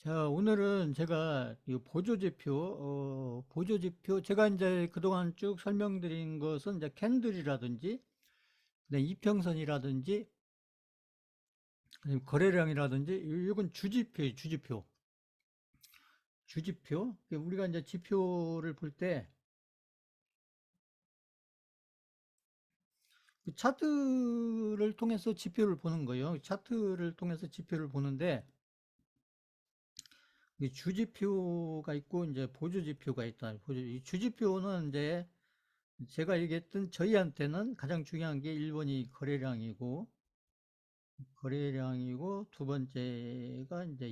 자, 오늘은 제가 이 보조지표, 제가 이제 그동안 쭉 설명드린 것은 이제 캔들이라든지, 그다음에 이평선이라든지, 그다음에 거래량이라든지, 이건 주지표예요, 주지표. 주지표. 우리가 이제 지표를 볼 때, 그 차트를 통해서 지표를 보는 거예요. 차트를 통해서 지표를 보는데, 이 주지표가 있고, 이제 보조지표가 있다. 이 주지표는 이제 제가 얘기했던 저희한테는 가장 중요한 게 1번이 거래량이고 두 번째가 이제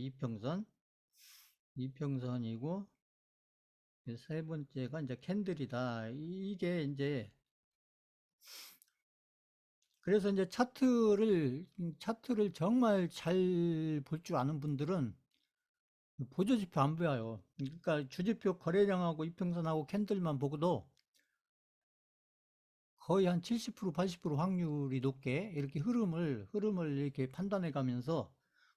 이평선이고 세 번째가 이제 캔들이다. 이게 이제 그래서 이제 차트를 정말 잘 볼 줄 아는 분들은 보조지표 안 봐요. 그러니까 주지표 거래량하고 이평선하고 캔들만 보고도 거의 한 70%, 80% 확률이 높게 이렇게 흐름을 이렇게 판단해 가면서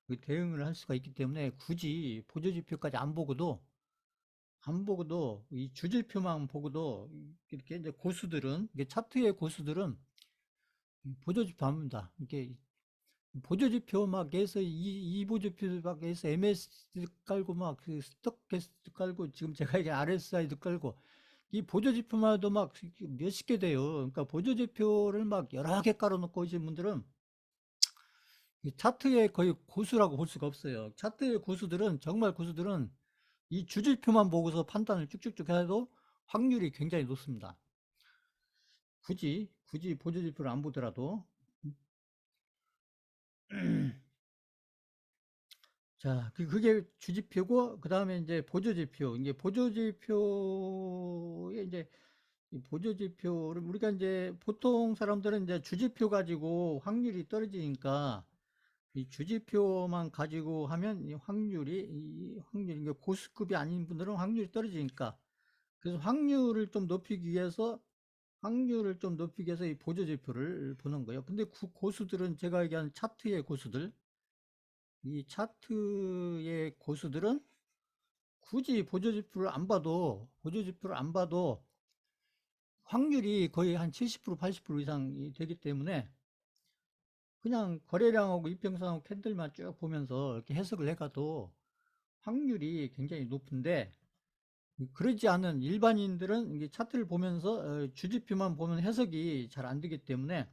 그 대응을 할 수가 있기 때문에 굳이 보조지표까지 안 보고도 이 주지표만 보고도 이렇게 이제 이게 차트의 고수들은 보조지표 안 봅니다. 이게 보조지표 막 해서 이 보조지표 막 해서 MS 깔고 막 그 스톡캐스트 깔고 지금 제가 이게 RSI도 깔고 이 보조지표마다 막 몇십 개 돼요. 그러니까 보조지표를 막 여러 개 깔아놓고 오신 분들은 이 차트의 거의 고수라고 볼 수가 없어요. 차트의 고수들은, 정말 고수들은 이 주지표만 보고서 판단을 쭉쭉쭉 해도 확률이 굉장히 높습니다. 굳이 보조지표를 안 보더라도. 자, 그게 주지표고, 그 다음에 이제 보조지표. 이게 보조지표에 이제 이 보조지표를 우리가 이제 보통 사람들은 이제 주지표 가지고 확률이 떨어지니까 이 주지표만 가지고 하면 이 확률이 이게 고수급이 아닌 분들은 확률이 떨어지니까 그래서 확률을 좀 높이기 위해서 이 보조지표를 보는 거예요. 근데 고수들은 제가 얘기한 이 차트의 고수들은 굳이 보조지표를 안 봐도 확률이 거의 한 70%, 80% 이상이 되기 때문에 그냥 거래량하고 이평선하고 캔들만 쭉 보면서 이렇게 해석을 해가도 확률이 굉장히 높은데 그러지 않은 일반인들은 이게 차트를 보면서 주지표만 보면 해석이 잘 안 되기 때문에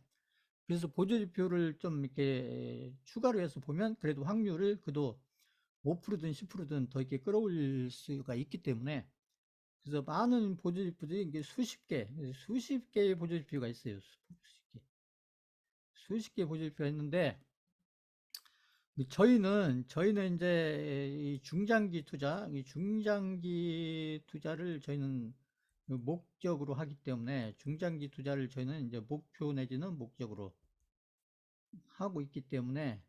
그래서 보조지표를 좀 이렇게 추가로 해서 보면 그래도 확률을 그래도 5%든 10%든 더 이렇게 끌어올릴 수가 있기 때문에 그래서 많은 보조지표들이 이게 수십 개의 보조지표가 있어요. 수십 개 보조지표가 있는데 저희는 이제 이 중장기 투자를 저희는 목적으로 하기 때문에 중장기 투자를 저희는 이제 목표 내지는 목적으로 하고 있기 때문에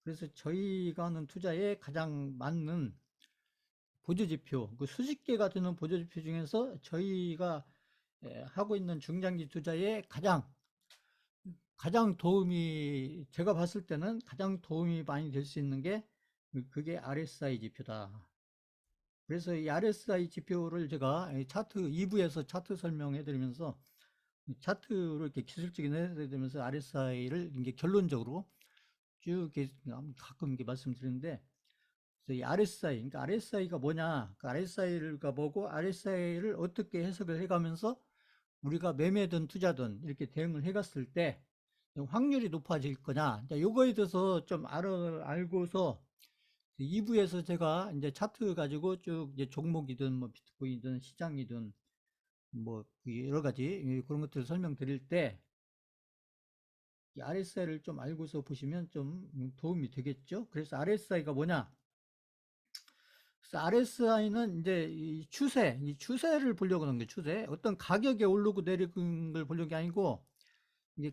그래서 저희가 하는 투자에 가장 맞는 보조지표, 그 수십 개가 되는 보조지표 중에서 저희가 하고 있는 중장기 투자에 제가 봤을 때는 가장 도움이 많이 될 수 있는 게 그게 RSI 지표다. 그래서 이 RSI 지표를 제가 차트 2부에서 차트 설명해 드리면서 차트로 이렇게 기술적인 해석해 드리면서 RSI를 이제 결론적으로 쭉 이렇게 가끔 이렇게 말씀드리는데 이 RSI, 그러니까 RSI가 뭐냐? 그 RSI가 뭐고 RSI를 어떻게 해석을 해가면서 우리가 매매든 투자든 이렇게 대응을 해갔을 때 확률이 높아질 거냐? 요거에 대해서 좀 알고서 2부에서 제가 이제 차트 가지고 쭉 이제 종목이든 뭐 비트코인이든 시장이든 뭐 여러 가지 그런 것들을 설명드릴 때 이 RSI를 좀 알고서 보시면 좀 도움이 되겠죠? 그래서 RSI가 뭐냐? 그래서 RSI는 이제 이 추세를 보려고 하는 거예요, 추세. 어떤 가격이 오르고 내리는 걸 보려는 게 아니고 이게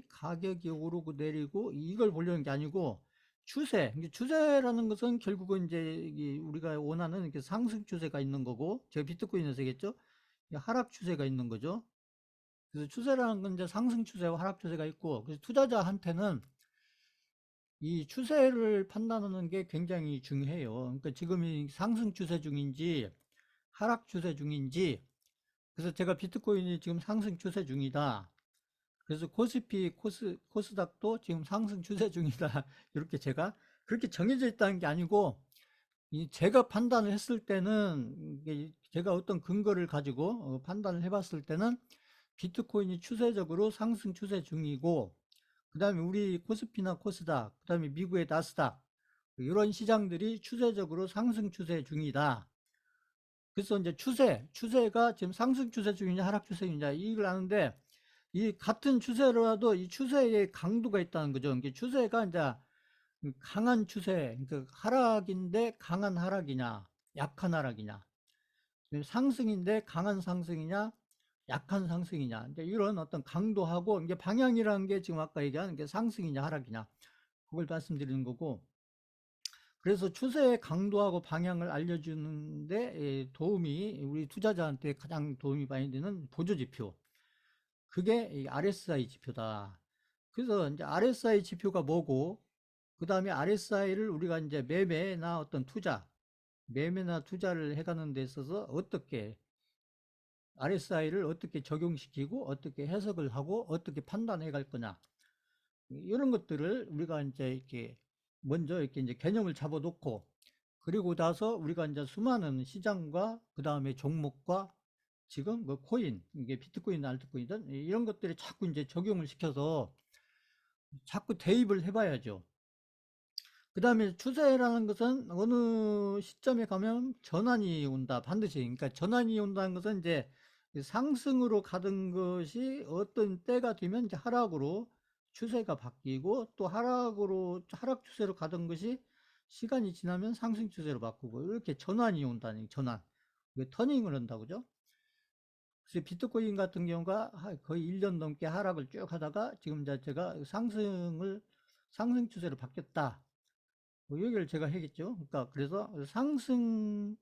가격이 오르고 내리고 이걸 보려는 게 아니고 이게 추세라는 것은 결국은 이제 우리가 원하는 이렇게 상승 추세가 있는 거고 제가 비트코인에서 얘기했죠. 하락 추세가 있는 거죠. 그래서 추세라는 건 이제 상승 추세와 하락 추세가 있고 그래서 투자자한테는 이 추세를 판단하는 게 굉장히 중요해요. 그러니까 지금이 상승 추세 중인지 하락 추세 중인지. 그래서 제가 비트코인이 지금 상승 추세 중이다. 그래서 코스피, 코스닥도 지금 상승 추세 중이다. 이렇게 제가 그렇게 정해져 있다는 게 아니고, 제가 판단을 했을 때는, 제가 어떤 근거를 가지고 판단을 해봤을 때는 비트코인이 추세적으로 상승 추세 중이고, 그 다음에 우리 코스피나 코스닥, 그 다음에 미국의 나스닥, 이런 시장들이 추세적으로 상승 추세 중이다. 그래서 이제 추세가 지금 상승 추세 중이냐 하락 추세 중이냐 이걸 아는데, 이 같은 추세라도 이 추세의 강도가 있다는 거죠. 이게 추세가 이제 강한 추세, 그러니까 하락인데 강한 하락이냐, 약한 하락이냐, 상승인데 강한 상승이냐, 약한 상승이냐, 이제 이런 어떤 강도하고, 이게 방향이라는 게 지금 아까 얘기한 게 상승이냐 하락이냐, 그걸 말씀드리는 거고. 그래서 추세의 강도하고 방향을 알려주는데 도움이, 우리 투자자한테 가장 도움이 많이 되는 보조지표, 그게 이 RSI 지표다. 그래서 이제 RSI 지표가 뭐고, 그 다음에 RSI를 우리가 이제 매매나 투자를 해가는 데 있어서 어떻게, RSI를 어떻게 적용시키고, 어떻게 해석을 하고, 어떻게 판단해 갈 거냐. 이런 것들을 우리가 이제 이렇게 먼저 이렇게 이제 개념을 잡아 놓고, 그리고 나서 우리가 이제 수많은 시장과 그 다음에 종목과 지금 뭐 코인, 이게 비트코인, 알트코인이든 이런 것들이 자꾸 이제 적용을 시켜서 자꾸 대입을 해봐야죠. 그 다음에 추세라는 것은 어느 시점에 가면 전환이 온다. 반드시. 그러니까 전환이 온다는 것은 이제 상승으로 가던 것이 어떤 때가 되면 이제 하락으로 추세가 바뀌고, 또 하락 추세로 가던 것이 시간이 지나면 상승 추세로 바꾸고, 이렇게 전환이 온다는, 전환. 이게 터닝을 한다고죠. 그래서 비트코인 같은 경우가 거의 1년 넘게 하락을 쭉 하다가 지금 이제 제가 상승 추세로 바뀌었다. 뭐 여기를 제가 하겠죠. 그러니까 그래서 상승에서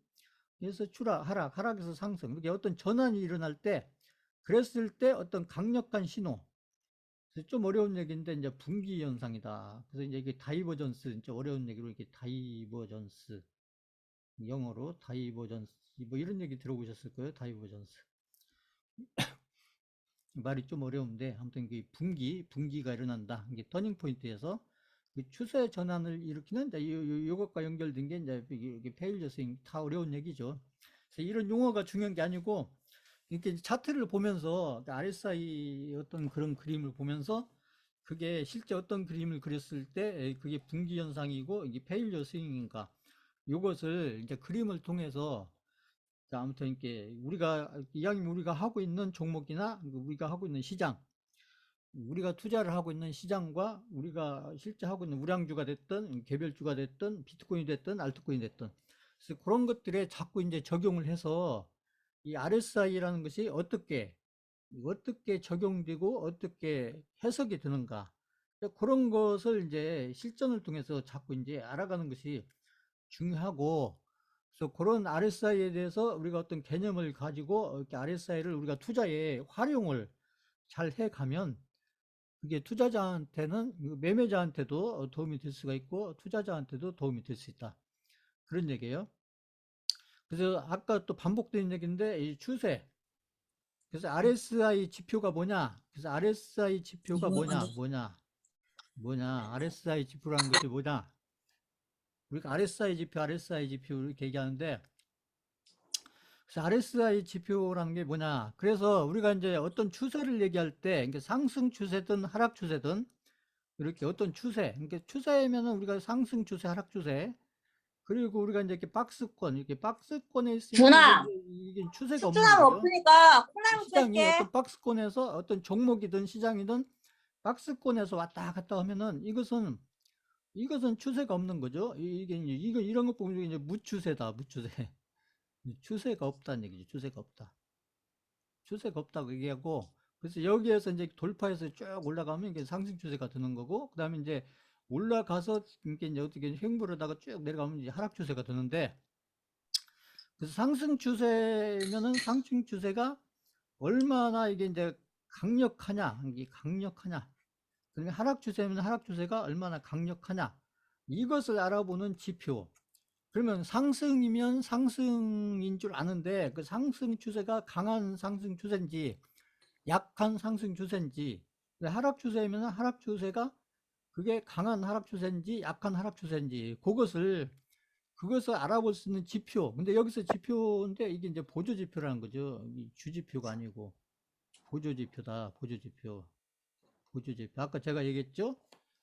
하락에서 상승, 이렇게 어떤 전환이 일어날 때, 그랬을 때 어떤 강력한 신호. 그래서 좀 어려운 얘기인데 이제 분기 현상이다. 그래서 이제 이게 다이버전스, 진짜 어려운 얘기로 이렇게 다이버전스, 영어로 다이버전스, 뭐 이런 얘기 들어보셨을 거예요. 다이버전스. 말이 좀 어려운데 아무튼 그 분기가 일어난다. 이게 터닝 포인트에서 그 추세 전환을 일으키는, 이제 요것과 연결된 게 이제 이게 페일저 스윙, 다 어려운 얘기죠. 그래서 이런 용어가 중요한 게 아니고, 이렇게 차트를 보면서 RSI 어떤 그런 그림을 보면서, 그게 실제 어떤 그림을 그렸을 때 그게 분기 현상이고 이게 페일저 스윙인가, 요것을 이제 그림을 통해서, 아무튼 이렇게 이왕이면 우리가 하고 있는 종목이나 우리가 하고 있는 시장, 우리가 투자를 하고 있는 시장과 우리가 실제 하고 있는 우량주가 됐든 개별주가 됐든 비트코인이 됐든 알트코인이 됐든, 그래서 그런 것들에 자꾸 이제 적용을 해서 이 RSI라는 것이 어떻게 적용되고 어떻게 해석이 되는가, 그런 것을 이제 실전을 통해서 자꾸 이제 알아가는 것이 중요하고. 그래서 그런 RSI에 대해서 우리가 어떤 개념을 가지고 이렇게 RSI를 우리가 투자에 활용을 잘 해가면, 그게 투자자한테는, 매매자한테도 도움이 될 수가 있고 투자자한테도 도움이 될 수 있다. 그런 얘기예요. 그래서 아까 또 반복된 얘기인데, 이 추세. 그래서 RSI 지표가 뭐냐? 그래서 RSI 지표가 이거 안 돼. 뭐냐? RSI 지표라는 것이 뭐냐? 우리가 RSI 지표 이렇게 얘기하는데, 그래서 RSI 지표라는 게 뭐냐? 그래서 우리가 이제 어떤 추세를 얘기할 때, 이게 상승 추세든 하락 추세든, 이렇게 어떤 추세, 그러니까 추세면은 우리가 상승 추세, 하락 추세, 그리고 우리가 이제 이렇게 박스권에 있으면 준아, 이게 추세가 없는 숙주나무 거죠. 없으니까 콜라로 시장이 뺄게. 어떤 박스권에서 어떤 종목이든 시장이든 박스권에서 왔다 갔다 하면은 이것은 추세가 없는 거죠. 이런 거 보면 이제 무추세다, 무추세. 추세가 없다는 얘기죠. 추세가 없다. 추세가 없다고 얘기하고, 그래서 여기에서 이제 돌파해서 쭉 올라가면 이게 상승 추세가 드는 거고, 그 다음에 이제 올라가서 이제 어떻게 횡보를 하다가 쭉 내려가면 이제 하락 추세가 드는데, 그래서 상승 추세면은 상승 추세가 얼마나 이게 이제 강력하냐, 이게 강력하냐. 그러면 하락 추세면 하락 추세가 얼마나 강력하냐, 이것을 알아보는 지표. 그러면 상승이면 상승인 줄 아는데 그 상승 추세가 강한 상승 추세인지 약한 상승 추세인지, 하락 추세면 하락 추세가 그게 강한 하락 추세인지 약한 하락 추세인지, 그것을 알아볼 수 있는 지표. 근데 여기서 지표인데 이게 이제 보조 지표라는 거죠. 주지표가 아니고 보조 지표다. 보조 지표. 보조 지표. 아까 제가 얘기했죠?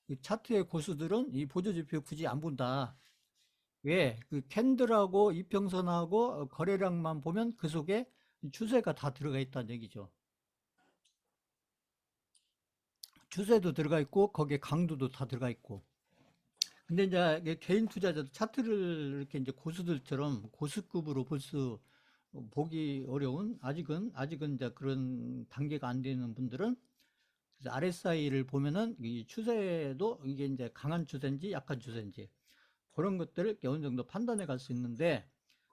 이 차트의 고수들은 이 보조 지표 굳이 안 본다. 왜? 그 캔들하고 이평선하고 거래량만 보면 그 속에 추세가 다 들어가 있다는 얘기죠. 추세도 들어가 있고 거기에 강도도 다 들어가 있고. 근데 이제 개인 투자자도 차트를 이렇게 이제 고수들처럼 고수급으로 보기 어려운, 아직은 이제 그런 단계가 안 되는 분들은, 그래서 RSI를 보면은 이 추세도 이게 이제 강한 추세인지 약한 추세인지 그런 것들을 어느 정도 판단해 갈 수 있는데,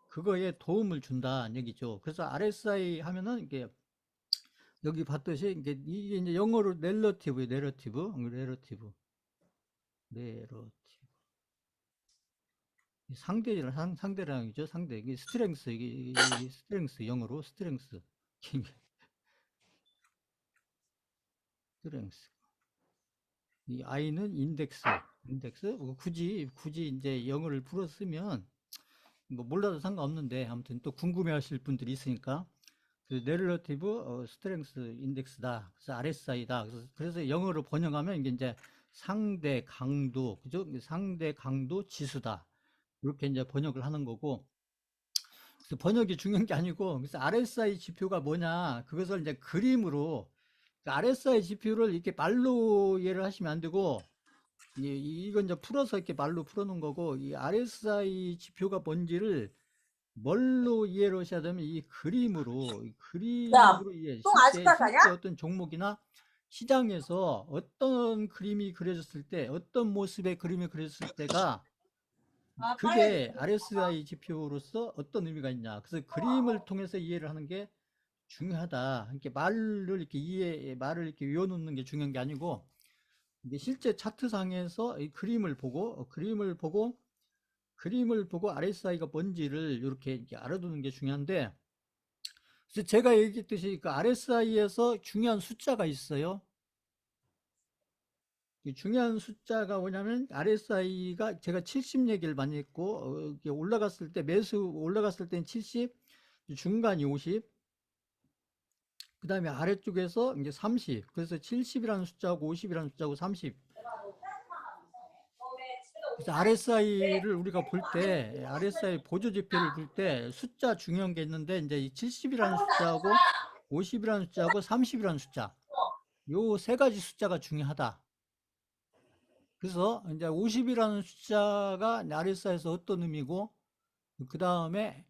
그거에 도움을 준다는 얘기죠. 그래서 RSI 하면은 이게 여기 봤듯이 이게 이제 영어로 relative예요. relative. 상대량이죠. 상대. 이게 스트렝스, 이게 스트렝스, 영어로 스트렝스. 스트렝스. 이 I는 인덱스. 굳이 이제 영어를 풀어 쓰면 뭐 몰라도 상관없는데, 아무튼 또 궁금해 하실 분들이 있으니까. 그 relative strength index다. 그래서 RSI다. 그래서 영어로 번역하면 이게 이제 상대 강도, 그죠? 상대 강도 지수다. 이렇게 이제 번역을 하는 거고, 그래서 번역이 중요한 게 아니고, 그래서 RSI 지표가 뭐냐, 그것을 이제 그림으로, 그 RSI 지표를 이렇게 말로 이해를 하시면 안 되고, 이건 이제 풀어서 이렇게 말로 풀어놓은 거고, 이 RSI 지표가 뭔지를 뭘로 이해를 하셔야 되면 이 그림으로, 야, 이해, 똥 아직까지 하냐? 실제 어떤 종목이나 시장에서 어떤 그림이 그려졌을 때, 어떤 모습의 그림이 그려졌을 때가, 아, 빨리 그게 RSI 지표로서 어떤 의미가 있냐. 그래서 그림을 통해서 이해를 하는 게 중요하다. 이렇게 말을 이렇게 외워놓는 게 중요한 게 아니고, 이게 실제 차트상에서 이 그림을 보고 RSI가 뭔지를 이렇게 알아두는 게 중요한데, 그래서 제가 얘기했듯이 그 RSI에서 중요한 숫자가 있어요. 중요한 숫자가 뭐냐면, RSI가 제가 70 얘기를 많이 했고, 이렇게 올라갔을 때, 매수 올라갔을 때는 70, 중간이 50, 그 다음에 아래쪽에서 이제 30, 그래서 70이라는 숫자하고 50이라는 숫자하고 30. 그래서 RSI를 우리가 볼 때, RSI 보조 지표를 볼 때 숫자 중요한 게 있는데, 이제 이 70이라는 숫자하고 50이라는 숫자하고 30이라는 숫자, 요 세 가지 숫자가 중요하다. 그래서 이제 50이라는 숫자가 RSI에서 어떤 의미고, 그 다음에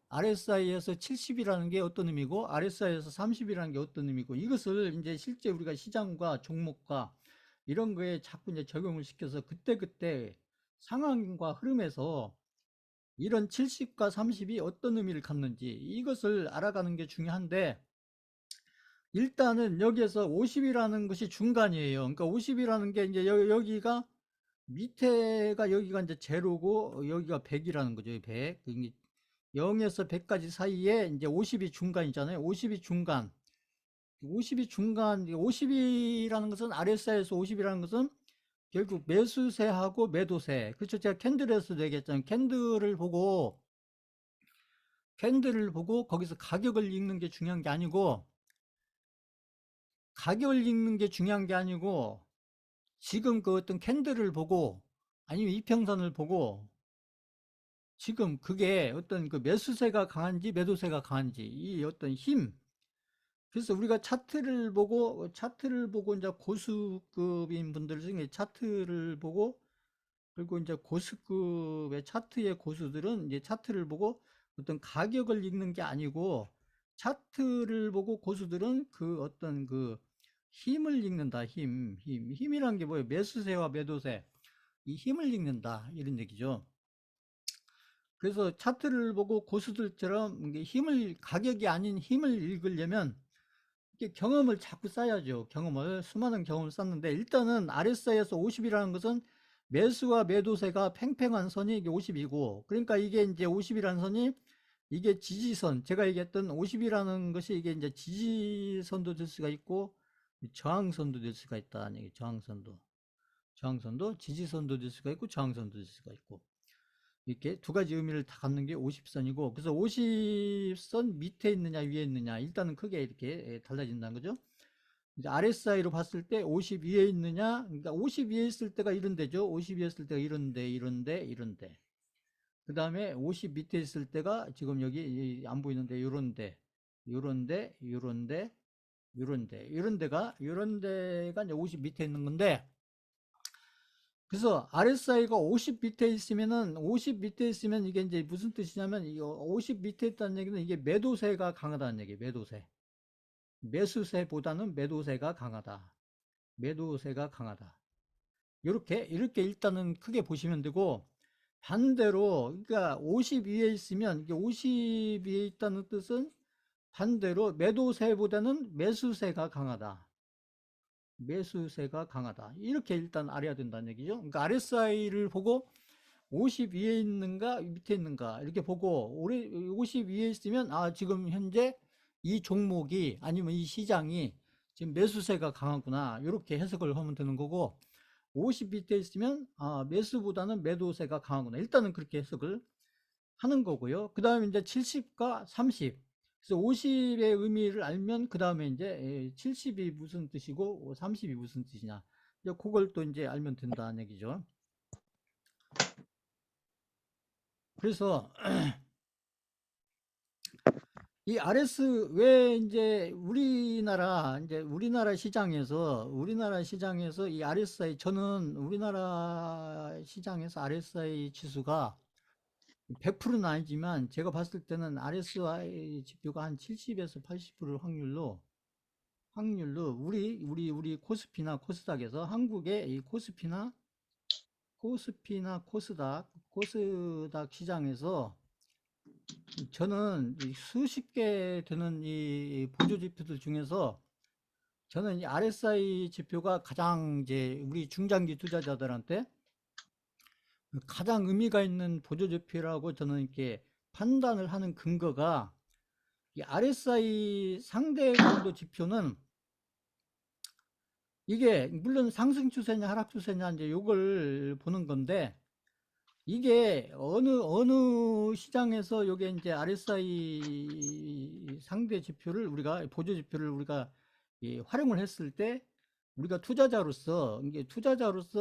RSI에서 70이라는 게 어떤 의미고, RSI에서 30이라는 게 어떤 의미고, 이것을 이제 실제 우리가 시장과 종목과 이런 거에 자꾸 이제 적용을 시켜서 그때그때 상황과 흐름에서 이런 70과 30이 어떤 의미를 갖는지 이것을 알아가는 게 중요한데, 일단은 여기에서 50이라는 것이 중간이에요. 그러니까 50이라는 게 이제 여기가 밑에가 여기가 이제 제로고 여기가 100이라는 거죠. 100. 0에서 100까지 사이에 이제 50이 중간이잖아요. 50이 중간. 50이라는 것은 RSI에서 50이라는 것은 결국 매수세하고 매도세. 그렇죠. 제가 캔들에서도 얘기했잖아요. 캔들을 보고 거기서 가격을 읽는 게 중요한 게 아니고, 지금 그 어떤 캔들을 보고 아니면 이평선을 보고 지금 그게 어떤 그 매수세가 강한지 매도세가 강한지 이 어떤 힘. 그래서 우리가 차트를 보고 이제 고수급인 분들 중에 차트를 보고, 그리고 이제 고수급의 차트의 고수들은 이제 차트를 보고 어떤 가격을 읽는 게 아니고, 차트를 보고 고수들은 그 어떤 그 힘을 읽는다. 힘이란 게 뭐예요? 매수세와 매도세. 이 힘을 읽는다. 이런 얘기죠. 그래서 차트를 보고 고수들처럼 가격이 아닌 힘을 읽으려면 이게 경험을 자꾸 쌓아야죠. 수많은 경험을 쌓는데, 일단은 RSI에서 50이라는 것은 매수와 매도세가 팽팽한 선이 이게 50이고, 그러니까 이게 이제 50이라는 선이 이게 지지선, 제가 얘기했던 50이라는 것이 이게 이제 지지선도 될 수가 있고 저항선도 될 수가 있다는 얘기. 저항선도 지지선도 될 수가 있고 저항선도 될 수가 있고, 이렇게 두 가지 의미를 다 갖는 게 50선이고, 그래서 50선 밑에 있느냐 위에 있느냐 일단은 크게 이렇게 달라진다는 거죠. 이제 RSI로 봤을 때 50 위에 있느냐, 그러니까 50 위에 있을 때가 이런 데죠. 50 위에 있을 때가 이런데. 그 다음에 50 밑에 있을 때가 지금 여기 안 보이는데 요런데, 이런 데가 이제 50 밑에 있는 건데, 그래서 RSI가 50 밑에 있으면 이게 이제 무슨 뜻이냐면, 이 50 밑에 있다는 얘기는 이게 매도세가 강하다는 얘기예요. 매수세보다는 매도세가 강하다. 이렇게 일단은 크게 보시면 되고, 반대로 그러니까 50 위에 있으면, 이게 50 위에 있다는 뜻은 반대로 매도세보다는 매수세가 강하다. 이렇게 일단 알아야 된다는 얘기죠. 그러니까 RSI를 보고 50 위에 있는가 밑에 있는가 이렇게 보고, 50 위에 있으면 지금 현재 이 종목이 아니면 이 시장이 지금 매수세가 강하구나, 이렇게 해석을 하면 되는 거고, 50 밑에 있으면 매수보다는 매도세가 강하구나, 일단은 그렇게 해석을 하는 거고요. 그 다음에 이제 70과 30. 그래서 50의 의미를 알면 그 다음에 이제 70이 무슨 뜻이고 30이 무슨 뜻이냐, 이제 그걸 또 이제 알면 된다는 얘기죠. 그래서 이 RS 왜 이제 우리나라 시장에서 이 RSI, 저는 우리나라 시장에서 RSI 지수가 100%는 아니지만 제가 봤을 때는 RSI 지표가 한 70에서 80% 확률로 우리 코스피나 코스닥에서, 한국의 이 코스피나 코스닥 시장에서 저는 수십 개 되는 이 보조 지표들 중에서 저는 이 RSI 지표가 가장 이제 우리 중장기 투자자들한테 가장 의미가 있는 보조 지표라고 저는 이렇게 판단을 하는 근거가, 이 RSI 상대 강도 지표는 이게 물론 상승 추세냐 하락 추세냐 이제 요걸 보는 건데, 이게 어느 시장에서 요게 이제 RSI 상대 지표를 우리가 보조 지표를 우리가 활용을 했을 때, 우리가 투자자로서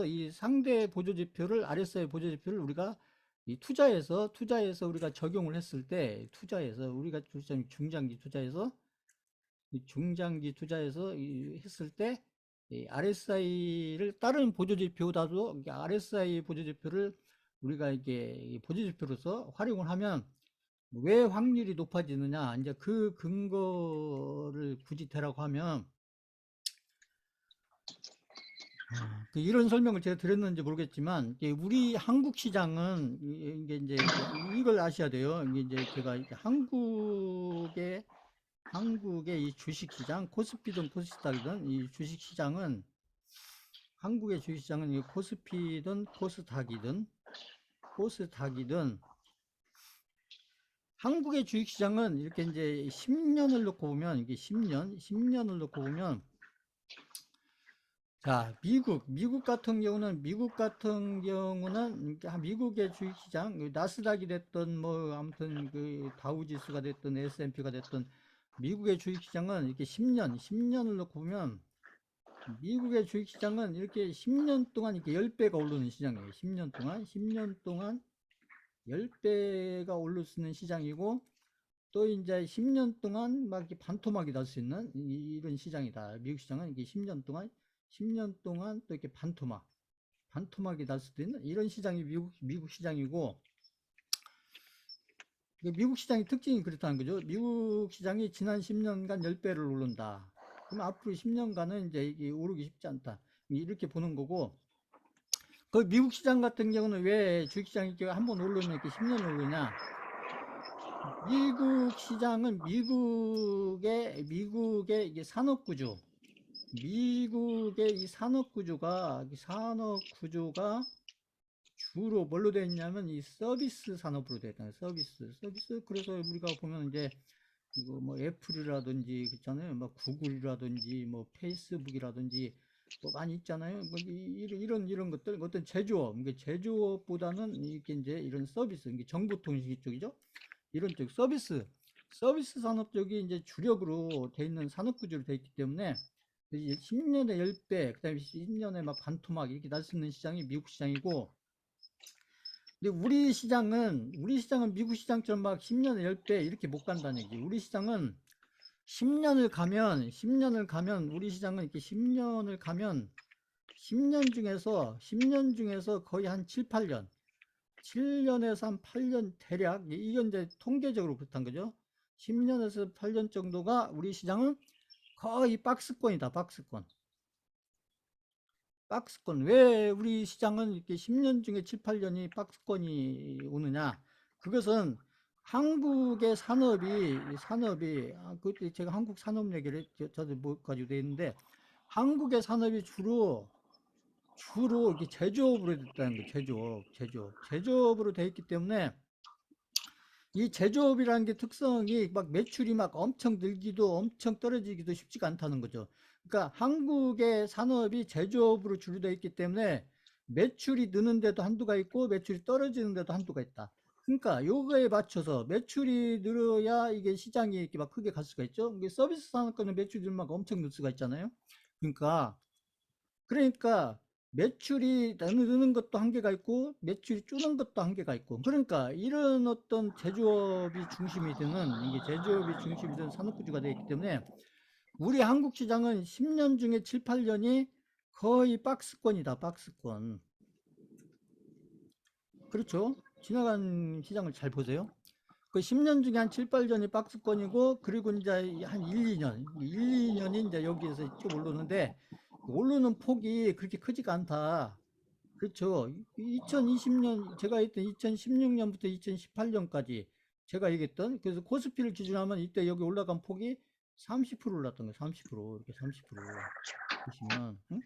이 상대 보조 지표를, RSI 보조 지표를 우리가 이 투자에서 우리가 적용을 했을 때, 우리가 중장기 투자에서 했을 때, 이 RSI를 다른 보조 지표보다도 RSI 보조 지표를 우리가 이게 보조 지표로서 활용을 하면 왜 확률이 높아지느냐, 이제 그 근거를 굳이 대라고 하면, 이런 설명을 제가 드렸는지 모르겠지만, 우리 한국 시장은 이게 이제 이걸 아셔야 돼요. 이게 이제 제가 한국의 이 주식시장, 코스피든 코스닥이든 이 주식시장은, 한국의 주식시장은 이 코스피든 코스닥이든 한국의 주식시장은 이렇게 이제 10년을 놓고 보면, 이게 10년을 놓고 보면, 자, 미국 같은 경우는 미국의 주식시장, 나스닥이 됐든 뭐 아무튼 그 다우지수가 됐든 S&P가 됐든, 미국의 주식시장은 이렇게 10년을 놓고 보면, 미국의 주식시장은 이렇게 10년 동안 이렇게 10배가 오르는 시장이에요. 10년 동안 10배가 오를 수 있는 시장이고, 또 이제 10년 동안 막 이렇게 반토막이 날 수 있는 이런 시장이다. 미국 시장은 이게 10년 동안 또 이렇게 반토막이 날 수도 있는 이런 시장이 미국 시장이고, 미국 시장의 특징이 그렇다는 거죠. 미국 시장이 지난 10년간 10배를 오른다. 그럼 앞으로 10년간은 이제 이게 오르기 쉽지 않다. 이렇게 보는 거고, 그 미국 시장 같은 경우는 왜 주식시장이 한번 오르면 이렇게 10년 오르냐? 미국 시장은 미국의 이게 산업 구조, 미국의 이 산업 구조가 주로 뭘로 되어 있냐면 이 서비스 산업으로 되어 있다. 서비스. 그래서 우리가 보면 이제 이거 뭐 애플이라든지 그렇잖아요. 뭐 구글이라든지 뭐 페이스북이라든지 뭐 많이 있잖아요. 뭐 이런 것들 어떤 제조업, 이게 제조업보다는 이게 이제 이런 서비스, 이게 정보통신 쪽이죠. 이런 쪽 서비스 산업 쪽이 이제 주력으로 돼 있는 산업 구조로 돼 있기 때문에 10년에 10배, 그다음에 10년에 막 반토막 이렇게 날 수 있는 시장이 미국 시장이고, 근데 우리 시장은 미국 시장처럼 막 10년에 10배 이렇게 못 간다는 얘기. 우리 시장은 10년을 가면 우리 시장은 이렇게 10년을 가면 10년 중에서 거의 한 7, 8년, 7년에서 한 8년 대략, 이건 이제 통계적으로 그렇단 거죠. 10년에서 8년 정도가 우리 시장은 거의 박스권이다, 박스권. 왜 우리 시장은 이렇게 10년 중에 7, 8년이 박스권이 오느냐? 그것은 한국의 그때 제가 한국 산업 얘기를 저도 뭐 가지고 돼 있는데, 한국의 산업이 주로 이렇게 제조업으로 됐다는 거예요. 제조업으로 돼 있기 때문에 이 제조업이라는 게 특성이 막 매출이 막 엄청 늘기도 엄청 떨어지기도 쉽지가 않다는 거죠. 그러니까 한국의 산업이 제조업으로 주로 되어 있기 때문에 매출이 느는 데도 한도가 있고 매출이 떨어지는 데도 한도가 있다. 그러니까 요거에 맞춰서 매출이 늘어야 이게 시장이 이렇게 막 크게 갈 수가 있죠. 이게 서비스 산업과는 매출이 늘면 엄청 늘 수가 있잖아요. 그러니까 매출이 느는 것도 한계가 있고 매출이 줄는 것도 한계가 있고, 그러니까 이런 어떤 제조업이 중심이 되는 산업구조가 되어 있기 때문에 우리 한국 시장은 10년 중에 7, 8년이 거의 박스권이다, 박스권. 그렇죠? 지나간 시장을 잘 보세요. 그 10년 중에 한 7, 8년이 박스권이고, 그리고 이제 한 1, 2년이 이제 여기에서 쭉 오르는데, 오르는 폭이 그렇게 크지가 않다. 그렇죠. 2020년, 제가 했던 2016년부터 2018년까지 제가 얘기했던, 그래서 코스피를 기준으로 하면 이때 여기 올라간 폭이 30% 올랐던 거예요. 30%. 이렇게 30%. 보시면, 응?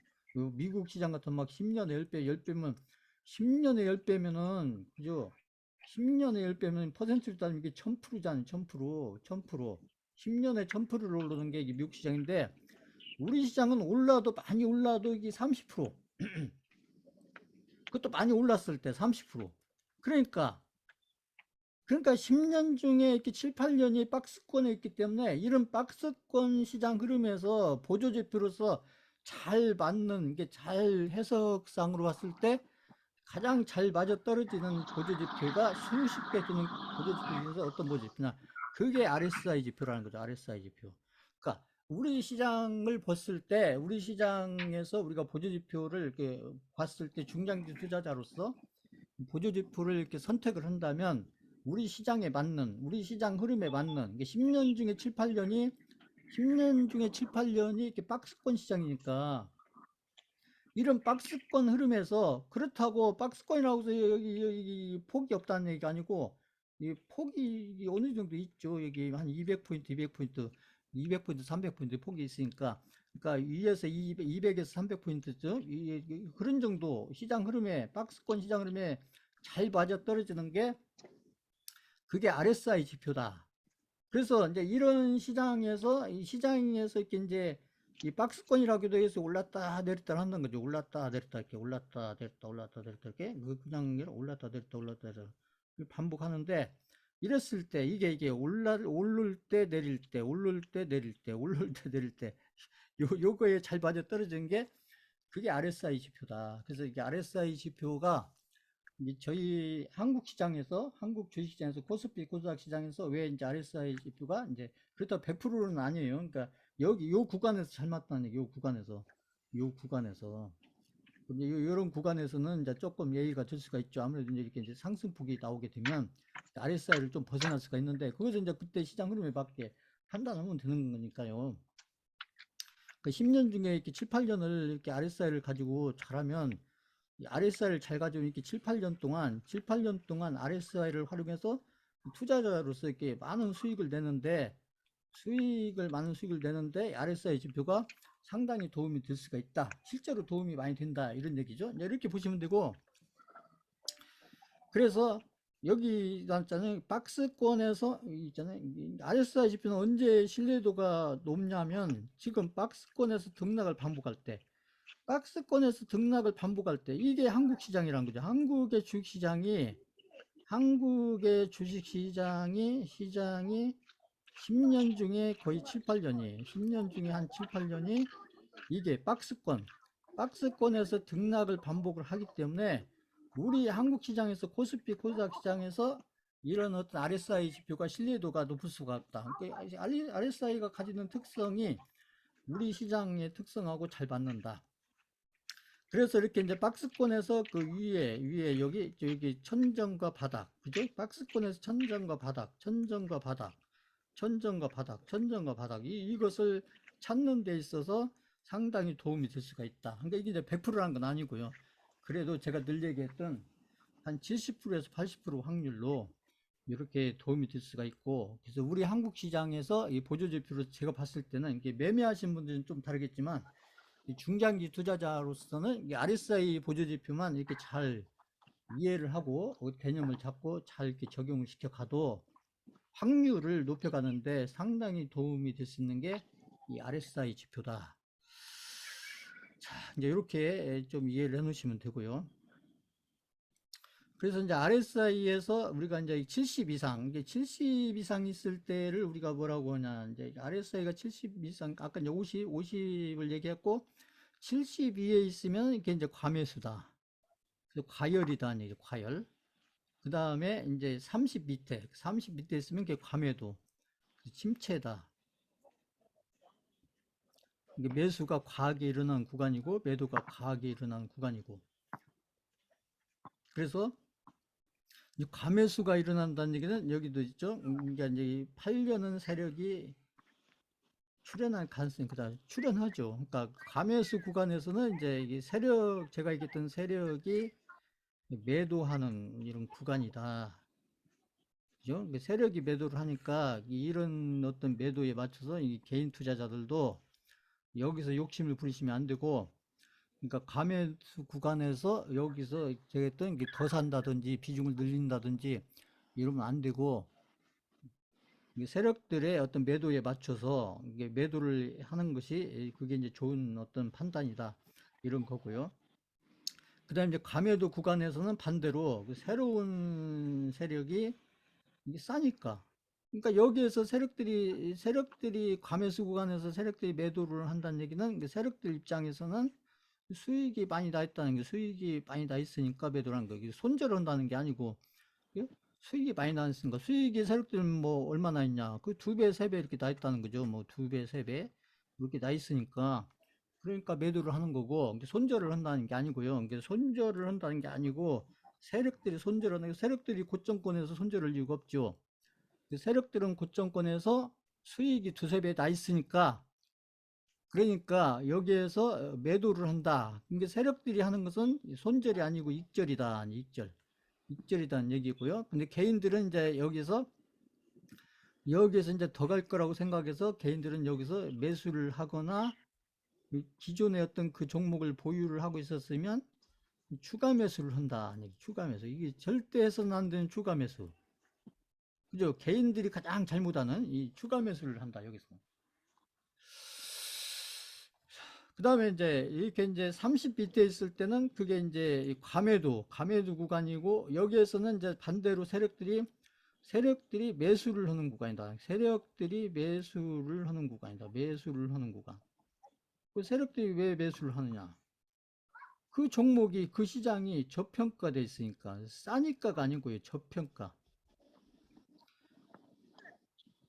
미국 시장 같은 막 10년에 10배, 10배면, 10년에 10배면은, 그죠? 10년에 10배면 퍼센트로 따지면 이게 1000%잖아요. 1000%. 10년에 1000%를 오르는 게 이게 미국 시장인데, 우리 시장은 많이 올라도 이게 30%. 그것도 많이 올랐을 때 30%. 그러니까 10년 중에 이렇게 7, 8년이 박스권에 있기 때문에 이런 박스권 시장 흐름에서 보조지표로서 잘 맞는, 이게 잘 해석상으로 봤을 때 가장 잘 맞아떨어지는 보조지표가 수십 개 되는 보조지표 중에서 어떤 보조지표냐, 그게 RSI 지표라는 거죠. RSI 지표. 그러니까 우리 시장에서 우리가 보조지표를 이렇게 봤을 때 중장기 투자자로서 보조지표를 이렇게 선택을 한다면 우리 시장 흐름에 맞는, 이게 10년 중에 7, 8년이 이렇게 박스권 시장이니까, 이런 박스권 흐름에서, 그렇다고 박스권이라고 해서 여기 폭이 없다는 얘기가 아니고, 이 폭이 어느 정도 있죠. 여기 한 200포인트, 200포인트, 300포인트 폭이 있으니까, 그러니까 위에서 200에서 300포인트죠. 그런 정도 시장 흐름에, 박스권 시장 흐름에 잘 맞아 떨어지는 게 그게 RSI 지표다. 그래서 이제 이런 시장에서 이렇게 이제 이 박스권이라고도 해서 올랐다 내렸다 한다는 거죠. 올랐다 내렸다 이렇게 올랐다 내렸다 올랐다 내렸다 이렇게 그냥 올랐다 내렸다 반복하는데, 이랬을 때 이게 오를 때 내릴 때 오를 때 내릴 때 오를 때 내릴 때 요거에 잘 맞아 떨어지는 게 그게 RSI 지표다. 그래서 이게 RSI 지표가 이제 저희 한국 주식시장에서 코스피 코스닥 시장에서 왜 이제 RSI 지표가 이제 그렇다고 100%는 아니에요. 그러니까 여기 요 구간에서 잘 맞다는 얘기, 요 구간에서. 근데 요런 구간에서는 이제 조금 예의가 들 수가 있죠. 아무래도 이제 이렇게 이제 상승폭이 나오게 되면 RSI를 좀 벗어날 수가 있는데, 그것은 이제 그때 시장 흐름에 맞게 판단하면 되는 거니까요. 그 10년 중에 이렇게 7, 8년을 이렇게 RSI를 가지고 잘하면, RSI를 잘 가지고 이렇게 7, 8년 동안 RSI를 활용해서 투자자로서 이렇게 많은 수익을 내는데 많은 수익을 내는데 RSI 지표가 상당히 도움이 될 수가 있다. 실제로 도움이 많이 된다. 이런 얘기죠. 이렇게 보시면 되고, 그래서 여기 있잖아요. 박스권에서 있잖아요. RSI 지표는 언제 신뢰도가 높냐면 지금 박스권에서 등락을 반복할 때, 이게 한국 시장이란 거죠. 한국의 주식 시장이 10년 중에 거의 7, 8년이 10년 중에 한 7, 8년이 이게 박스권에서 등락을 반복을 하기 때문에 우리 한국 시장에서 코스피 코스닥 시장에서 이런 어떤 RSI 지표가 신뢰도가 높을 수가 없다. 그러니까 RSI가 가지는 특성이 우리 시장의 특성하고 잘 맞는다. 그래서 이렇게 이제 박스권에서 그 위에 여기 천정과 바닥, 그죠? 박스권에서 천정과 바닥, 이것을 찾는 데 있어서 상당히 도움이 될 수가 있다. 그러니까 이게 이제 100%라는 건 아니고요. 그래도 제가 늘 얘기했던 한 70%에서 80% 확률로 이렇게 도움이 될 수가 있고, 그래서 우리 한국 시장에서 이 보조지표로 제가 봤을 때는 이게 매매하신 분들은 좀 다르겠지만 중장기 투자자로서는 이 RSI 보조지표만 이렇게 잘 이해를 하고 개념을 잡고 잘 이렇게 적용을 시켜 가도 확률을 높여가는데 상당히 도움이 될 수 있는 게 이 RSI 지표다. 자, 이제 이렇게 좀 이해를 해 놓으시면 되고요. 그래서 이제 RSI에서 우리가 이제 70 이상, 이게 70 이상 있을 때를 우리가 뭐라고 하냐, 이제 RSI가 70 이상, 아까 이제 50을 얘기했고, 70 위에 있으면 이게 이제 과매수다. 그래서 과열이다, 이게 과열. 그 다음에 이제 30 밑에 있으면 이게 과매도, 침체다. 이게 매수가 과하게 일어나는 구간이고, 매도가 과하게 일어나는 구간이고. 그래서 이 과매수가 일어난다는 얘기는 여기도 있죠. 그러니까 이제 팔려는 세력이 출현할 가능성이 그다 출현하죠. 그러니까 과매수 구간에서는 이제 이게 제가 얘기했던 세력이 매도하는 이런 구간이다. 그죠? 그러니까 세력이 매도를 하니까 이런 어떤 매도에 맞춰서 이 개인 투자자들도 여기서 욕심을 부리시면 안 되고, 그러니까 과매수 구간에서 여기서 제가 했던 더 산다든지 비중을 늘린다든지 이러면 안 되고, 세력들의 어떤 매도에 맞춰서 이게 매도를 하는 것이 그게 이제 좋은 어떤 판단이다. 이런 거고요. 그 다음에 이제 과매도 구간에서는 반대로 새로운 세력이 이게 싸니까. 그러니까 여기에서 세력들이 과매수 구간에서 세력들이 매도를 한다는 얘기는 세력들 입장에서는 수익이 많이 나 있다는 게, 수익이 많이 나 있으니까 매도라는 거. 손절을 한다는 게 아니고, 예? 수익이 많이 나니까, 수익이 세력들은 뭐 얼마나 있냐, 그 2배, 3배 이렇게 나 있다는 거죠. 뭐 2배, 3배 이렇게 나 있으니까, 그러니까 매도를 하는 거고, 손절을 한다는 게 아니고요. 손절을 한다는 게 아니고 세력들이 고점권에서 손절할 이유가 없죠. 세력들은 고점권에서 수익이 2, 3배 나 있으니까, 그러니까 여기에서 매도를 한다. 그러니까 세력들이 하는 것은 손절이 아니고 익절이다. 익절이다는 얘기고요. 근데 개인들은 이제 여기에서 이제 더 갈 거라고 생각해서 개인들은 여기서 매수를 하거나 기존의 어떤 그 종목을 보유를 하고 있었으면 추가 매수를 한다. 추가 매수. 이게 절대 해서는 안 되는 추가 매수. 그죠? 개인들이 가장 잘못하는 이 추가 매수를 한다. 여기서. 그 다음에 이제 이렇게 이제 30비트에 있을 때는 그게 이제 과매도 구간이고, 여기에서는 이제 반대로 세력들이 매수를 하는 구간이다. 세력들이 매수를 하는 구간이다. 매수를 하는 구간. 그 세력들이 왜 매수를 하느냐? 그 종목이, 그 시장이 저평가되어 있으니까. 싸니까가 아니고요. 저평가.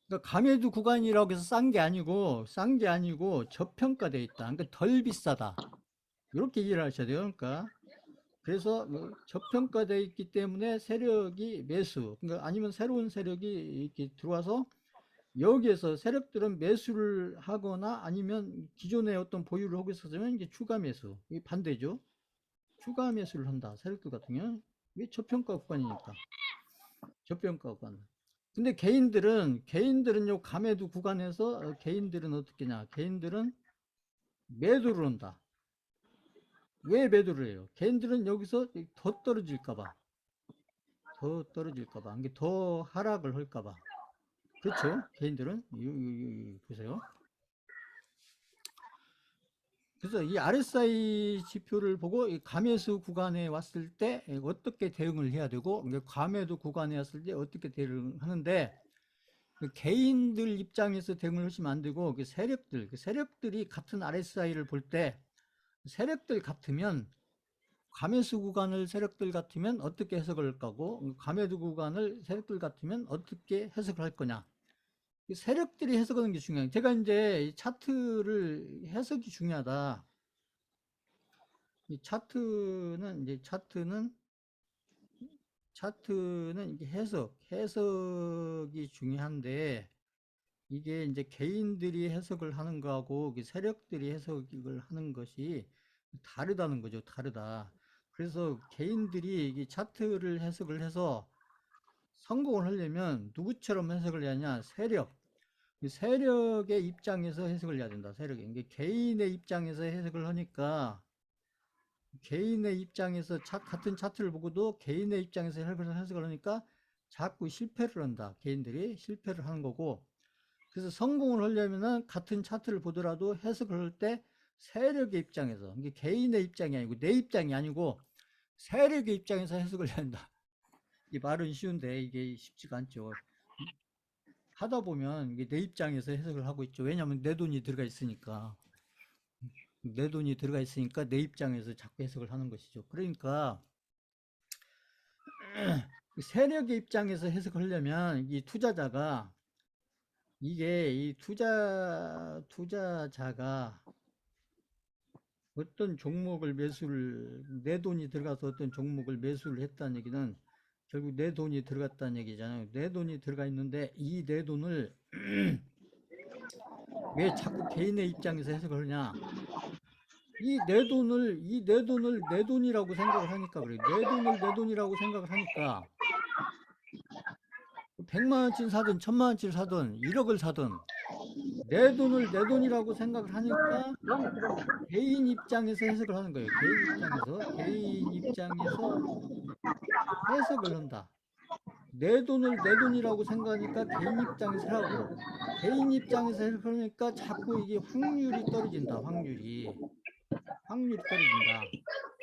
그러니까 과매도 구간이라고 해서 싼 게 아니고 저평가되어 있다. 그러니까 덜 비싸다. 이렇게 이해를 하셔야 돼요. 그러니까 그래서 저평가되어 있기 때문에 세력이 매수, 그러니까 아니면 새로운 세력이 이렇게 들어와서 여기에서 세력들은 매수를 하거나 아니면 기존에 어떤 보유를 하고 있었으면 이게 추가 매수, 이게 반대죠. 추가 매수를 한다. 세력들 같은 경우는 이게 저평가 구간이니까. 저평가 구간. 근데 개인들은 요 감매도 구간에서 개인들은 어떻게 냐? 개인들은 매도를 한다. 왜 매도를 해요? 개인들은 여기서 더 떨어질까봐, 이게 더 하락을 할까봐. 그렇죠? 개인들은 보세요. 그래서 이 RSI 지표를 보고 이 감매수 구간에 왔을 때 어떻게 대응을 해야 되고, 감매도 구간에 왔을 때 어떻게 대응을 하는데, 그 개인들 입장에서 대응을 하시면 안 되고, 그 세력들이 같은 RSI를 볼 때, 세력들 같으면 감매수 구간을 세력들 같으면 어떻게 해석을 할 거고, 감매도 구간을 세력들 같으면 어떻게 해석을 할 거냐. 세력들이 해석하는 게 중요해요. 제가 이제 차트를 해석이 중요하다. 이 차트는 이게 해석이 중요한데, 이게 이제 개인들이 해석을 하는 거하고 세력들이 해석을 하는 것이 다르다는 거죠. 다르다. 그래서 개인들이 이 차트를 해석을 해서 성공을 하려면 누구처럼 해석을 해야 하냐? 세력의 입장에서 해석을 해야 된다. 이게 개인의 입장에서 해석을 하니까, 개인의 입장에서 같은 차트를 보고도 개인의 입장에서 해석을 하니까 자꾸 실패를 한다. 개인들이 실패를 하는 거고, 그래서 성공을 하려면은 같은 차트를 보더라도 해석을 할 때 세력의 입장에서, 이게 개인의 입장이 아니고 내 입장이 아니고 세력의 입장에서 해석을 해야 한다. 이 말은 쉬운데 이게 쉽지가 않죠. 하다 보면 이게 내 입장에서 해석을 하고 있죠. 왜냐하면 내 돈이 들어가 있으니까. 내 입장에서 자꾸 해석을 하는 것이죠. 그러니까 세력의 입장에서 해석을 하려면 이 투자자가, 이 투자자가 어떤 종목을 내 돈이 들어가서 어떤 종목을 매수를 했다는 얘기는 결국 내 돈이 들어갔다는 얘기잖아요. 내 돈이 들어가 있는데 이 내 돈을 왜 자꾸 개인의 입장에서 해석을 하냐? 이 내 돈을 내 돈이라고 생각을 하니까 그래요. 내 돈을 내 돈이라고 생각을 하니까 100만 원치를 사든 1000만 원치를 사든 1억을 사든 내 돈을 내 돈이라고 생각을 하니까 개인 입장에서 해석을 하는 거예요. 개인 입장에서 해석을 한다. 내 돈을 내 돈이라고 생각하니까 개인 입장에서 하고, 개인 입장에서 해석하니까 자꾸 이게 확률이 떨어진다. 확률이 떨어진다.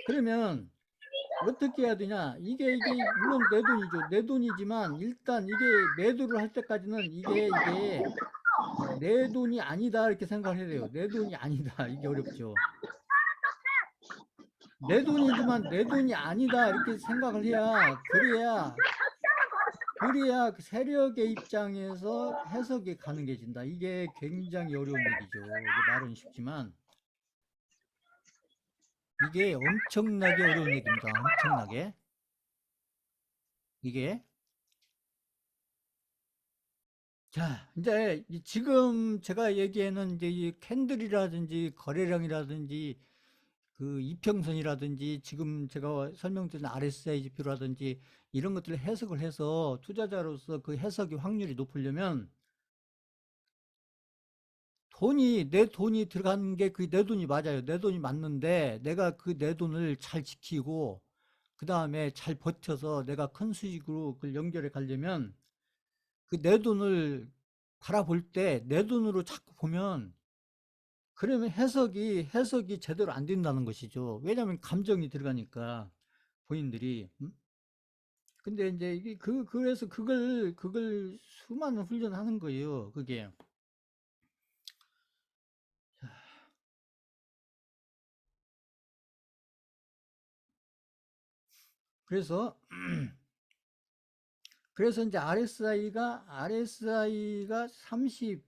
그러면 어떻게 해야 되냐? 이게 물론 내 돈이죠. 내 돈이지만 일단 이게 매도를 할 때까지는 이게 내 돈이 아니다 이렇게 생각을 해야 돼요. 내 돈이 아니다. 이게 어렵죠. 내 돈이지만 내 돈이 아니다 이렇게 생각을 해야, 그래야 그 세력의 입장에서 해석이 가능해진다. 이게 굉장히 어려운 얘기죠. 이게 말은 쉽지만 이게 엄청나게 어려운 얘기입니다. 엄청나게. 이게 자, 이제 지금 제가 얘기하는 이제 이 캔들이라든지 거래량이라든지 그 이평선이라든지 지금 제가 설명드린 RSI 지표라든지 이런 것들을 해석을 해서 투자자로서 그 해석의 확률이 높으려면 내 돈이 들어간 게 그 내 돈이 맞아요. 내 돈이 맞는데 내가 그 내 돈을 잘 지키고 그 다음에 잘 버텨서 내가 큰 수익으로 그걸 연결해 가려면 그 내 돈을 바라볼 때 내 돈으로 자꾸 보면 그러면 해석이 제대로 안 된다는 것이죠. 왜냐하면 감정이 들어가니까 본인들이. 근데 이제 이게 그래서 그걸 수많은 훈련을 하는 거예요. 그게. 그래서 이제 RSI가 30,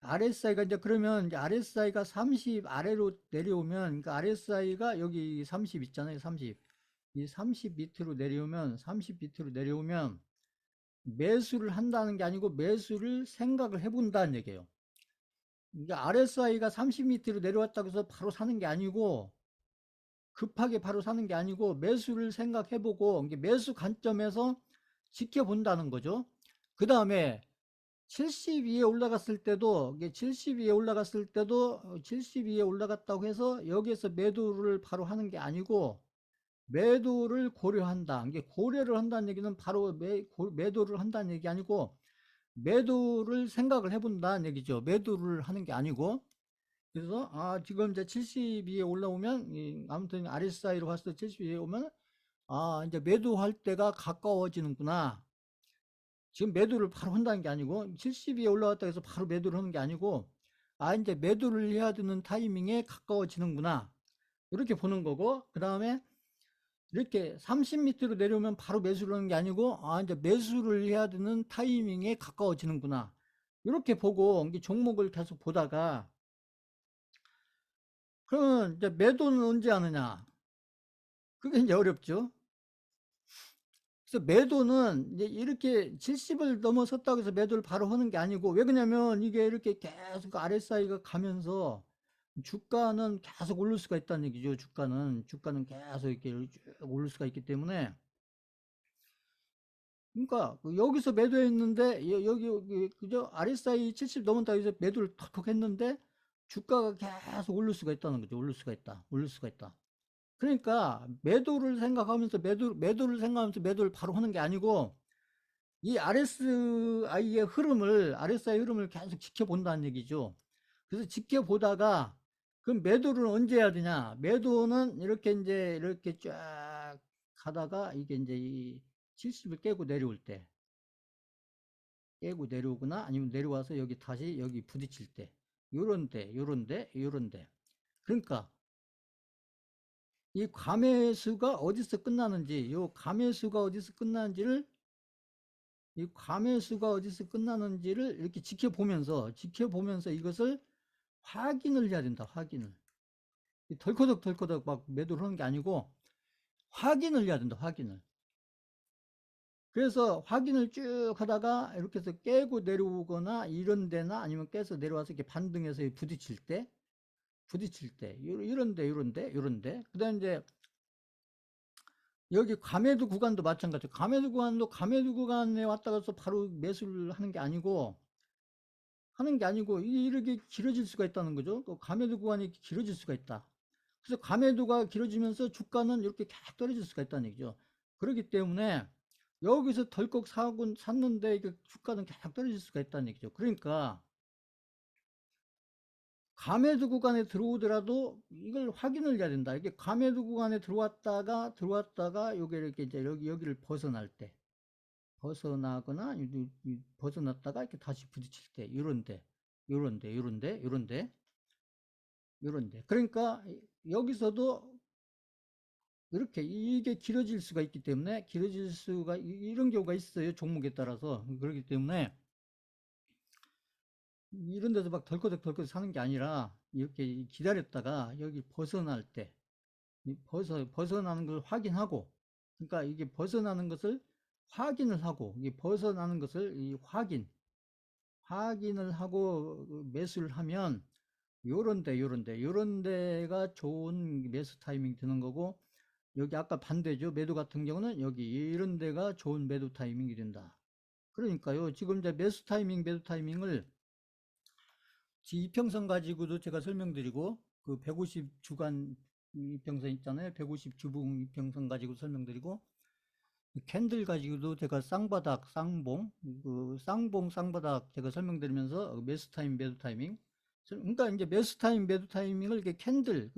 RSI가 이제 그러면 이제 RSI가 30 아래로 내려오면, 그러니까 RSI가 여기 30 있잖아요. 30. 이 30 밑으로 내려오면 매수를 한다는 게 아니고 매수를 생각을 해본다는 얘기예요. 그러니까 RSI가 30 밑으로 내려왔다고 해서 바로 사는 게 아니고, 급하게 바로 사는 게 아니고 매수를 생각해보고 매수 관점에서 지켜본다는 거죠. 그 다음에 72에 올라갔을 때도, 이게 72에 올라갔을 때도 72에 올라갔다고 해서 여기에서 매도를 바로 하는 게 아니고 매도를 고려한다. 이게 고려를 한다는 얘기는 바로 매도를 한다는 얘기 아니고 매도를 생각을 해본다는 얘기죠. 매도를 하는 게 아니고. 그래서 지금 이제 72에 올라오면 아무튼 RSI로 봤을 때 72에 오면 이제 매도할 때가 가까워지는구나. 지금 매도를 바로 한다는 게 아니고 70위에 올라왔다 해서 바로 매도를 하는 게 아니고 이제 매도를 해야 되는 타이밍에 가까워지는구나 이렇게 보는 거고, 그 다음에 이렇게 30m로 내려오면 바로 매수를 하는 게 아니고 이제 매수를 해야 되는 타이밍에 가까워지는구나 이렇게 보고 이게 종목을 계속 보다가, 그러면 이제 매도는 언제 하느냐, 그게 이제 어렵죠. 그래서 매도는 이제 이렇게 70을 넘어섰다고 해서 매도를 바로 하는 게 아니고, 왜 그러냐면 이게 이렇게 계속 RSI가 가면서 주가는 계속 오를 수가 있다는 얘기죠. 주가는 계속 이렇게 쭉 오를 수가 있기 때문에, 그러니까 여기서 매도했는데 여기 그죠? RSI 70 넘었다고 해서 매도를 턱턱 했는데 주가가 계속 오를 수가 있다는 거죠. 오를 수가 있다. 그러니까 매도를 생각하면서 매도를 생각하면서 매도를 바로 하는 게 아니고 이 RSI 흐름을 계속 지켜본다는 얘기죠. 그래서 지켜보다가 그럼 매도를 언제 해야 되냐? 매도는 이렇게 쫙 가다가 이게 이제 이 70을 깨고 내려오거나 아니면 내려와서 여기 다시 여기 부딪힐 때, 요런데. 그러니까 이 과매수가 어디서 끝나는지, 이 과매수가 어디서 끝나는지를 이렇게 지켜보면서 이것을 확인을 해야 된다. 확인을. 덜커덕 막 매도를 하는 게 아니고 확인을 해야 된다. 확인을. 그래서 확인을 쭉 하다가 이렇게 해서 깨고 내려오거나 이런 데나 아니면 깨서 내려와서 이렇게 반등해서 부딪힐 때, 이런데. 그 다음에 이제 여기 과매도 구간도 마찬가지죠. 과매도 구간에 왔다 가서 바로 매수를 하는 게 아니고 이렇게 길어질 수가 있다는 거죠. 그 과매도 구간이 길어질 수가 있다. 그래서 과매도가 길어지면서 주가는 이렇게 계속 떨어질 수가 있다는 얘기죠. 그렇기 때문에 여기서 덜컥 샀는데 주가는 계속 떨어질 수가 있다는 얘기죠. 그러니까 과매도 구간에 들어오더라도 이걸 확인을 해야 된다. 이게 과매도 구간에 들어왔다가 요게 이렇게 이제 여기를 벗어나거나 벗어났다가 이렇게 다시 부딪힐 때, 요런데. 그러니까 여기서도 이렇게 이게 길어질 수가 있기 때문에 이런 경우가 있어요. 종목에 따라서. 그렇기 때문에 이런 데서 막 덜커덕 사는 게 아니라 이렇게 기다렸다가 여기 벗어날 때, 벗어나는 걸 확인하고, 그러니까 이게 벗어나는 것을 확인을 하고, 이게 벗어나는 것을 확인을 하고 매수를 하면 요런 데가 좋은 매수 타이밍 드는 거고, 여기 아까 반대죠. 매도 같은 경우는 여기 이런 데가 좋은 매도 타이밍이 된다. 그러니까요. 지금 이제 매도 타이밍을 이평선 가지고도 제가 설명드리고, 그 150 주간 이평선 있잖아요. 150 주봉 이평선 가지고 설명드리고, 캔들 가지고도 제가 쌍바닥, 쌍바닥 제가 설명드리면서 매도 타이밍. 그러니까 이제 매도 타이밍을 이렇게 캔들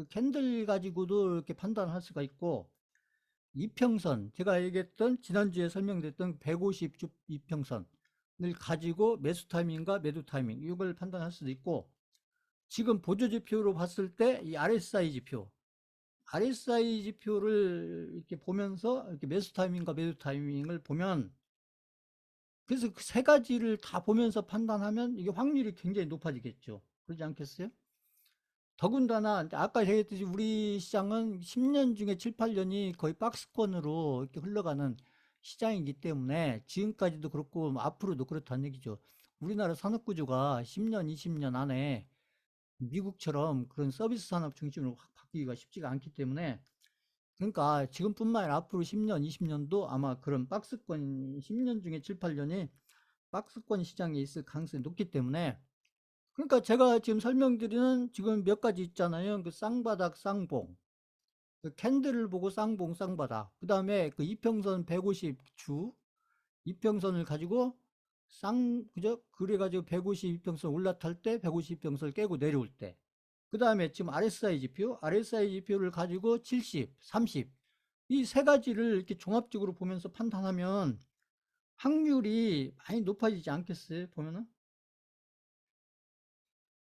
가지고도 이렇게 판단할 수가 있고, 이평선, 제가 얘기했던 지난주에 설명드렸던 150주 이평선을 가지고 매수 타이밍과 매도 타이밍 이걸 판단할 수도 있고, 지금 보조지표로 봤을 때 이 RSI 지표를 이렇게 보면서 이렇게 매수 타이밍과 매도 타이밍을 보면, 그래서 그 세 가지를 다 보면서 판단하면 이게 확률이 굉장히 높아지겠죠. 그러지 않겠어요? 더군다나 아까 얘기했듯이 우리 시장은 10년 중에 7, 8년이 거의 박스권으로 이렇게 흘러가는 시장이기 때문에 지금까지도 그렇고 앞으로도 그렇다는 얘기죠. 우리나라 산업구조가 10년, 20년 안에 미국처럼 그런 서비스 산업 중심으로 확 바뀌기가 쉽지가 않기 때문에, 그러니까 지금뿐만 아니라 앞으로 10년, 20년도 아마 그런 박스권 10년 중에 7, 8년이 박스권 시장에 있을 가능성이 높기 때문에, 그러니까 제가 지금 설명드리는 지금 몇 가지 있잖아요. 그 쌍바닥, 쌍봉, 그 캔들을 보고 쌍봉, 쌍바닥, 그 다음에 그 이평선 150주 이평선을 가지고 그죠? 그래가지고 150 이평선 올라탈 때 150 이평선을 깨고 내려올 때, 그 다음에 지금 RSI 지표를 가지고 70, 30, 이 세 가지를 이렇게 종합적으로 보면서 판단하면 확률이 많이 높아지지 않겠어요? 보면은.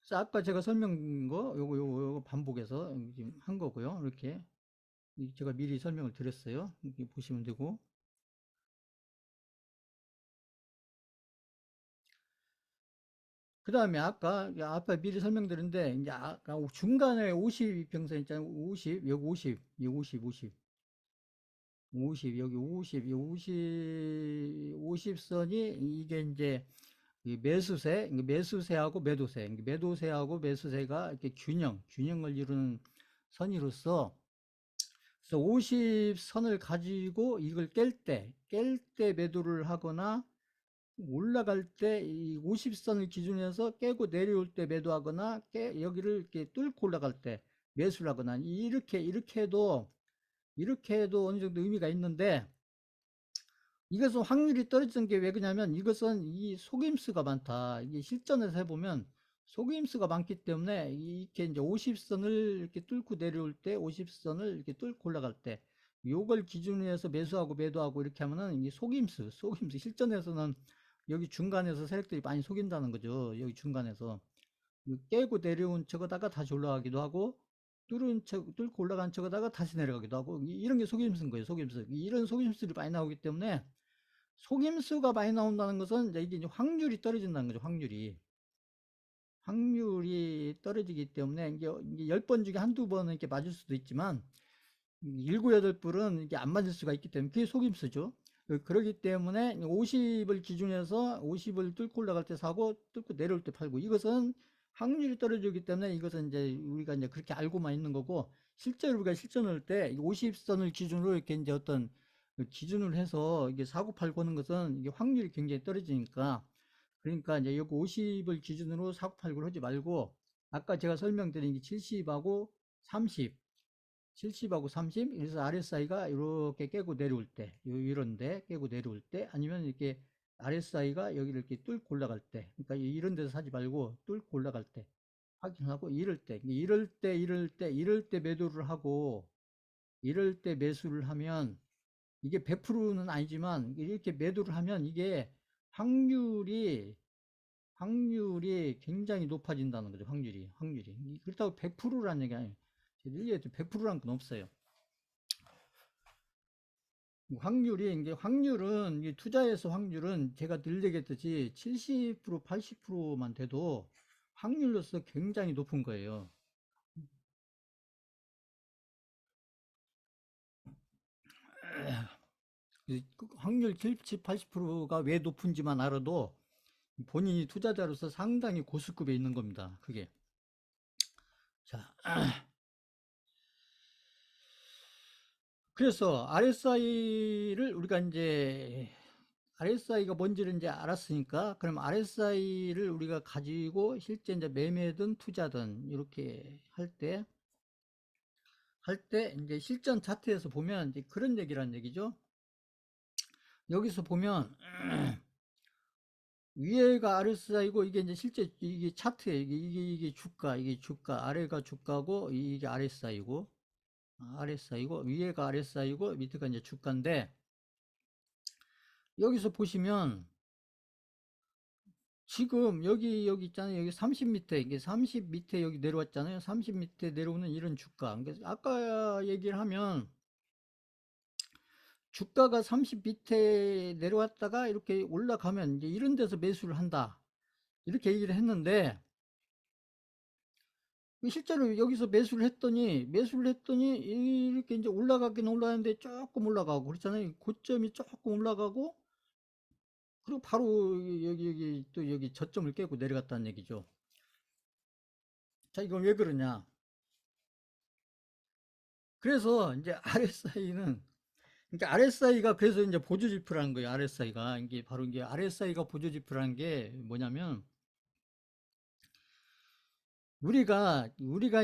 그래서 아까 제가 설명한 거, 요거 반복해서 지금 한 거고요. 이렇게. 제가 미리 설명을 드렸어요. 이렇게 보시면 되고. 그 다음에 아까 미리 설명드렸는데, 이제 아까 중간에 52평선 있잖아요. 50, 여기 50, 여기 50, 50. 50, 여기 50, 이 50선이 이게 이제 이 매수세하고 매도세, 매도세하고 매수세가 이렇게 균형을 이루는 선이로서, 그래서 50선을 가지고 이걸 깰 때 매도를 하거나, 올라갈 때 이 50선을 기준해서 깨고 내려올 때 매도하거나, 여기를 이렇게 뚫고 올라갈 때 매수를 하거나, 이렇게 해도 어느 정도 의미가 있는데, 이것은 확률이 떨어지는 게 왜 그러냐면, 이것은 이 속임수가 많다. 이게 실전에서 해보면 속임수가 많기 때문에, 이렇게 이제 50선을 이렇게 뚫고 내려올 때, 50선을 이렇게 뚫고 올라갈 때, 요걸 기준으로 해서 매수하고 매도하고 이렇게 하면은, 이게 속임수. 실전에서는 여기 중간에서 세력들이 많이 속인다는 거죠. 여기 중간에서. 깨고 내려온 척하다가 다시 올라가기도 하고, 뚫고 올라간 척하다가 다시 내려가기도 하고, 이런 게 속임수인 거예요. 속임수. 이런 속임수들이 많이 나오기 때문에, 속임수가 많이 나온다는 것은 이제 확률이 떨어진다는 거죠. 확률이 떨어지기 때문에, 이게 10번 중에 한두 번은 이렇게 맞을 수도 있지만, 7, 8번은 이게 안 맞을 수가 있기 때문에 그게 속임수죠. 그러기 때문에 50을 기준해서 50을 뚫고 올라갈 때 사고, 뚫고 내려올 때 팔고, 이것은 확률이 떨어지기 때문에 이것은 이제 우리가 이제 그렇게 알고만 있는 거고, 실제로 우리가 실전할 때 50선을 기준으로 이렇게 이제 어떤 기준을 해서 이게 사고 팔고 하는 것은 이게 확률이 굉장히 떨어지니까, 그러니까 이제 여기 50을 기준으로 사고 팔고를 하지 말고, 아까 제가 설명드린 게 70하고 30, 70하고 30, 그래서 RSI가 이렇게 깨고 내려올 때, 이런데 깨고 내려올 때, 아니면 이렇게 RSI가 여기를 이렇게 뚫고 올라갈 때, 그러니까 이런 데서 사지 말고 뚫고 올라갈 때 확인하고, 이럴 때 매도를 하고, 이럴 때 매수를 하면, 이게 100%는 아니지만 이렇게 매도를 하면 이게 확률이 굉장히 높아진다는 거죠. 확률이. 그렇다고 100%라는 얘기 아니에요. 100%라는 건 없어요. 이게 투자에서 확률은 제가 늘 얘기했듯이 70%, 80%만 돼도 확률로서 굉장히 높은 거예요. 확률 70, 80%가 왜 높은지만 알아도 본인이 투자자로서 상당히 고수급에 있는 겁니다. 그게. 자, 그래서 RSI가 뭔지를 이제 알았으니까, 그럼 RSI를 우리가 가지고 실제 이제 매매든 투자든 이렇게 할 때 이제 실전 차트에서 보면 이제 그런 얘기란 얘기죠. 여기서 보면 위에가 RSI고, 이게 이제 실제 이게 차트에 이게 주가, 아래가 주가고, 이게 RSI고, 위에가 RSI고, 밑에가 이제 주가인데, 여기서 보시면 지금 여기 있잖아요. 여기 30 밑에, 이게 30 밑에 여기 내려왔잖아요. 30 밑에 내려오는 이런 주가. 그래서 아까 얘기를 하면, 주가가 30 밑에 내려왔다가 이렇게 올라가면 이제 이런 데서 매수를 한다, 이렇게 얘기를 했는데, 실제로 여기서 매수를 했더니 이렇게 이제 올라가긴 올라가는데 조금 올라가고 그렇잖아요. 고점이 조금 올라가고, 그리고 바로 여기 저점을 깨고 내려갔다는 얘기죠. 자, 이건 왜 그러냐? 그래서 이제 RSI는 그러니까 RSI가 그래서 이제 보조지표라는 거예요. RSI가 이게 바로 이게 RSI가 보조지표라는 게 뭐냐면 우리가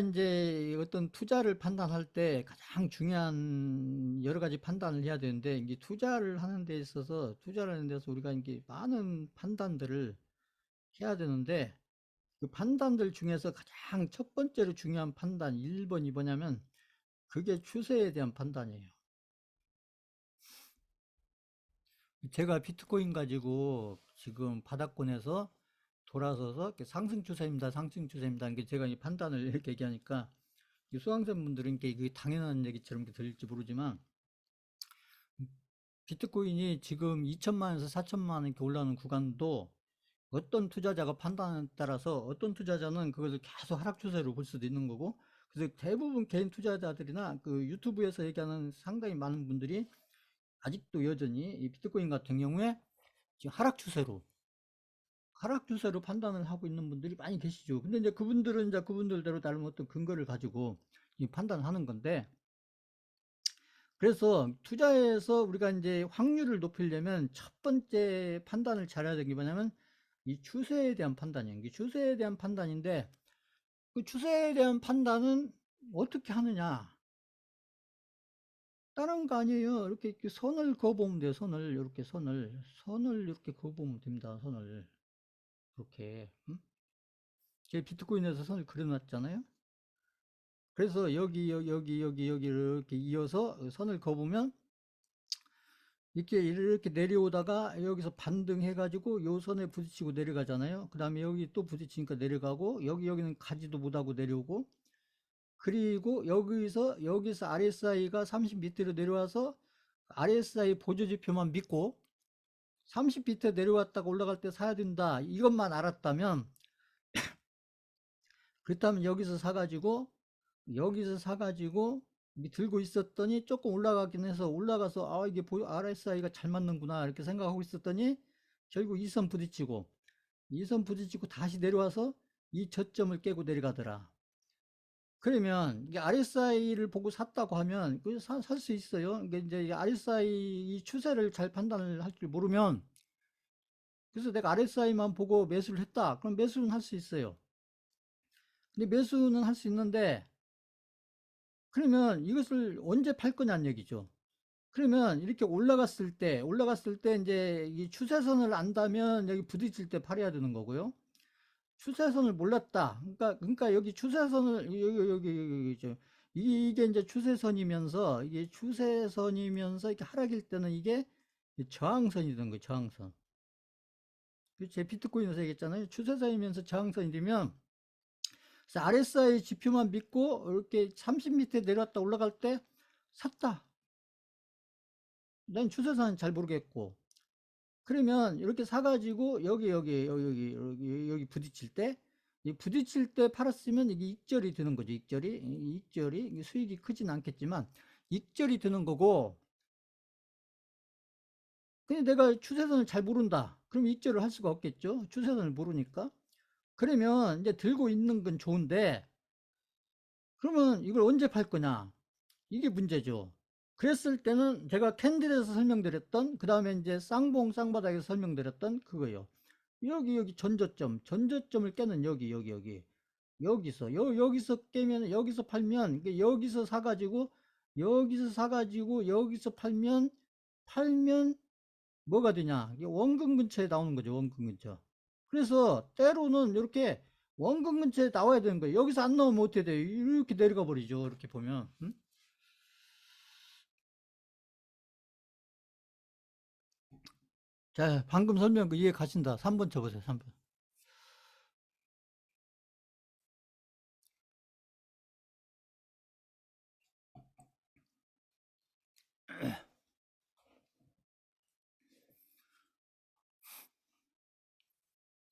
이제 어떤 투자를 판단할 때 가장 중요한 여러 가지 판단을 해야 되는데 이게 투자를 하는 데 있어서 투자를 하는 데서 우리가 이게 많은 판단들을 해야 되는데 그 판단들 중에서 가장 첫 번째로 중요한 판단 1번, 2번 하면 그게 추세에 대한 판단이에요. 제가 비트코인 가지고 지금 바닥권에서 돌아서서 이렇게 상승 추세입니다. 상승 추세입니다. 이게 제가 이 판단을 이렇게 얘기하니까 이 수강생분들은 이게 당연한 얘기처럼 들릴지 모르지만 비트코인이 지금 2천만에서 4천만 이렇게 올라오는 구간도 어떤 투자자가 판단에 따라서 어떤 투자자는 그것을 계속 하락 추세로 볼 수도 있는 거고 그래서 대부분 개인 투자자들이나 그 유튜브에서 얘기하는 상당히 많은 분들이 아직도 여전히 이 비트코인 같은 경우에 지금 하락 추세로 판단을 하고 있는 분들이 많이 계시죠. 근데 이제 그분들은 이제 그분들대로 다른 어떤 근거를 가지고 판단을 하는 건데 그래서 투자에서 우리가 이제 확률을 높이려면 첫 번째 판단을 잘해야 되는 게 뭐냐면 이 추세에 대한 판단이에요. 이게 추세에 대한 판단인데 그 추세에 대한 판단은 어떻게 하느냐? 다른 거 아니에요. 이렇게 선을 그어보면 돼요. 선을 이렇게 그어보면 됩니다. 선을 그렇게. 제 비트코인에서 선을 그려놨잖아요. 그래서 여기 이렇게 이어서 선을 그어보면 이렇게 내려오다가 여기서 반등해가지고 요 선에 부딪히고 내려가잖아요. 그 다음에 여기 또 부딪히니까 내려가고 여기는 가지도 못하고 내려오고 그리고 여기서 RSI가 30 밑으로 내려와서 RSI 보조지표만 믿고 30 밑에 내려왔다가 올라갈 때 사야 된다. 이것만 알았다면 그렇다면 여기서 사가지고 들고 있었더니 조금 올라가긴 해서 올라가서 이게 RSI가 잘 맞는구나 이렇게 생각하고 있었더니 결국 이 선 부딪히고 다시 내려와서 이 저점을 깨고 내려가더라. 그러면 이게 RSI를 보고 샀다고 하면 살 수 있어요. 이게 이제 RSI 이 추세를 잘 판단을 할 줄 모르면 그래서 내가 RSI만 보고 매수를 했다. 그럼 매수는 할 수 있어요. 근데 매수는 할 수 있는데 그러면 이것을 언제 팔 거냐는 얘기죠. 그러면 이렇게 올라갔을 때 이제 이 추세선을 안다면 여기 부딪힐 때 팔아야 되는 거고요. 추세선을 몰랐다. 그러니까 여기 추세선을 이게 이제 추세선이면서 이렇게 하락일 때는 이게 저항선이 되는 거예요. 저항선. 제 비트코인에서 얘기했잖아요. 추세선이면서 저항선이 되면 그래서 RSI 지표만 믿고 이렇게 30 밑에 내려왔다 올라갈 때 샀다. 난 추세선은 잘 모르겠고 그러면 이렇게 사가지고 여기 부딪힐 때 팔았으면 이게 익절이 되는 거죠. 익절이 수익이 크진 않겠지만 익절이 되는 거고 근데 내가 추세선을 잘 모른다. 그럼 익절을 할 수가 없겠죠. 추세선을 모르니까. 그러면 이제 들고 있는 건 좋은데 그러면 이걸 언제 팔 거냐? 이게 문제죠. 그랬을 때는 제가 캔들에서 설명드렸던 그 다음에 이제 쌍바닥에서 설명드렸던 그거예요. 여기 전저점을 깨는 여기서 깨면 여기서 팔면 여기서 사가지고 여기서 팔면 뭐가 되냐? 이게 원금 근처에 나오는 거죠. 원금 근처. 그래서 때로는 이렇게 원금 근처에 나와야 되는 거예요. 여기서 안 나오면 어떻게 돼요? 이렇게 내려가 버리죠. 이렇게 보면. 자, 방금 설명 그 이해 가신다. 3번 쳐보세요. 3번.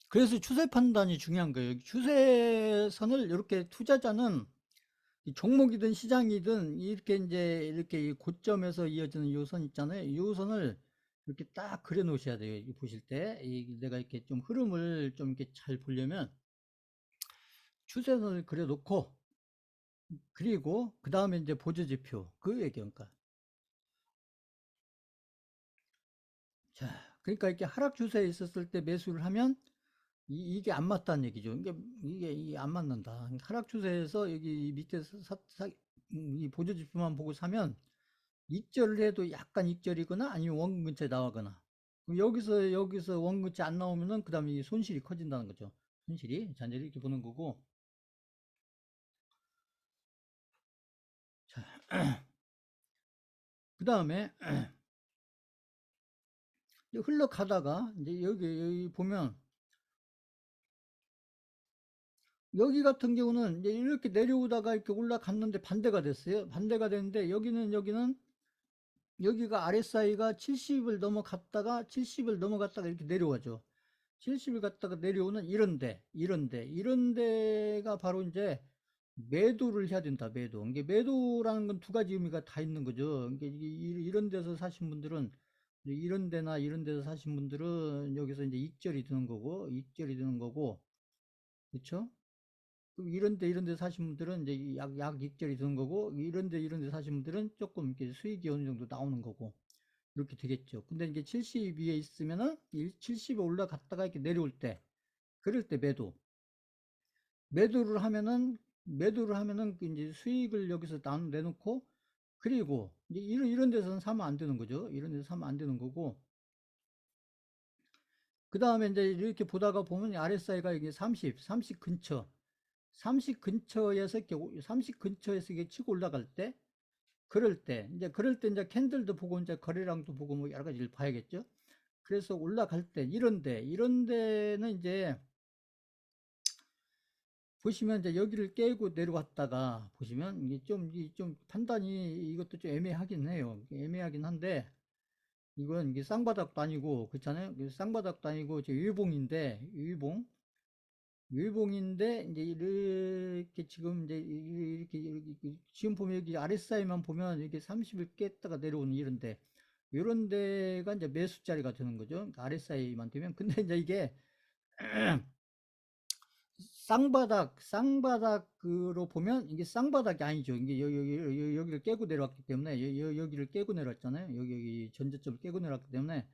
그래서 추세 판단이 중요한 거예요. 추세선을 이렇게 투자자는 종목이든 시장이든 이렇게 이 고점에서 이어지는 요선 있잖아요. 이 요선을 이렇게 딱 그려 놓으셔야 돼요. 보실 때. 내가 이렇게 좀 흐름을 좀 이렇게 잘 보려면 추세선을 그려 놓고 그리고 그 다음에 이제 보조지표 그 얘기니까 그러니까 이렇게 하락 추세에 있었을 때 매수를 하면 이게 안 맞다는 얘기죠. 이게 안 맞는다. 하락 추세에서 여기 밑에서 이 보조 지표만 보고 사면 익절을 해도 약간 익절이거나 아니면 원금 근처에 나가거나. 그럼 여기서 원금 근처에 안 나오면은 그 다음에 이 손실이 커진다는 거죠. 손실이. 자, 이제 이렇게 보는 거고. 자, 그 다음에 흘러가다가 이제 여기 보면 여기 같은 경우는 이제 이렇게 내려오다가 이렇게 올라갔는데 반대가 됐어요. 반대가 됐는데 여기가 RSI가 70을 넘어갔다가 이렇게 내려와죠. 70을 갔다가 내려오는 이런 데가 바로 이제 매도를 해야 된다, 매도. 이게 매도라는 건 두 가지 의미가 다 있는 거죠. 이게 이런 데서 사신 분들은, 이런 데나 이런 데서 사신 분들은 여기서 이제 익절이 드는 거고, 그쵸? 이런 데 사신 분들은 이제 약 익절이 드는 거고, 이런 데 사신 분들은 조금 이렇게 수익이 어느 정도 나오는 거고, 이렇게 되겠죠. 근데 이게 70 위에 있으면은 70에 올라갔다가 이렇게 내려올 때, 그럴 때 매도를 하면은 그 이제 수익을 여기서 내놓고, 그리고 이제 이런 데서는 사면 안 되는 거죠. 이런 데서 사면 안 되는 거고, 그 다음에 이제 이렇게 보다가 보면 RSI가 이게 30 근처, 30 근처에서 이게 치고 올라갈 때, 그럴 때 이제 캔들도 보고 이제 거래량도 보고 뭐 여러 가지를 봐야겠죠. 그래서 올라갈 때, 이런 데는 이제 보시면 이제 여기를 깨고 내려왔다가 보시면 이게 좀 판단이 이것도 좀 애매하긴 해요. 애매하긴 한데 이건 이게 쌍바닥도 아니고 그렇잖아요. 쌍바닥도 아니고 일봉인데 이제 이렇게 지금 이제 이렇게 지금 보면 여기 RSI만 보면 이게 30을 깼다가 내려오는 이런 데가 이제 매수 자리가 되는 거죠. 그러니까 RSI만 되면 근데 이제 이게 쌍바닥으로 보면 이게 쌍바닥이 아니죠. 이게 여기를 깨고 내려왔기 때문에 여기를 깨고 내려왔잖아요. 여기 전저점을 깨고 내려왔기 때문에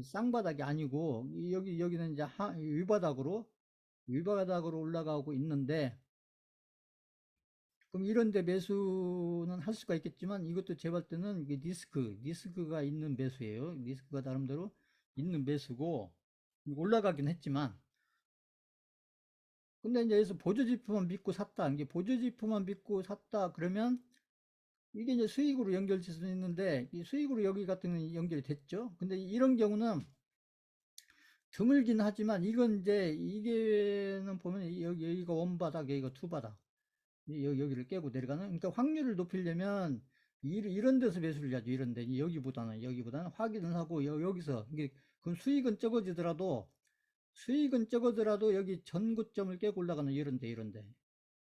쌍바닥이 아니고 여기는 이제 위바닥으로 올라가고 있는데 그럼 이런 데 매수는 할 수가 있겠지만 이것도 제가 볼 때는 이게 리스크가 있는 매수예요. 리스크가 나름대로 있는 매수고 올라가긴 했지만 근데 이제 여기서 보조지표만 믿고 샀다. 이게 보조지표만 믿고 샀다. 그러면 이게 이제 수익으로 연결될 수 있는데, 이 수익으로 여기 같은 경우는 연결이 됐죠. 근데 이런 경우는 드물긴 하지만 이건 이제 이게는 보면 여기가 원바닥, 여기가 투바닥. 여기를 깨고 내려가는. 그러니까 확률을 높이려면 이런 데서 매수를 해야죠. 이런 데. 여기보다는 확인을 하고 여기서. 이게 그럼 수익은 적어더라도 여기 전고점을 깨고 올라가는 이런 데.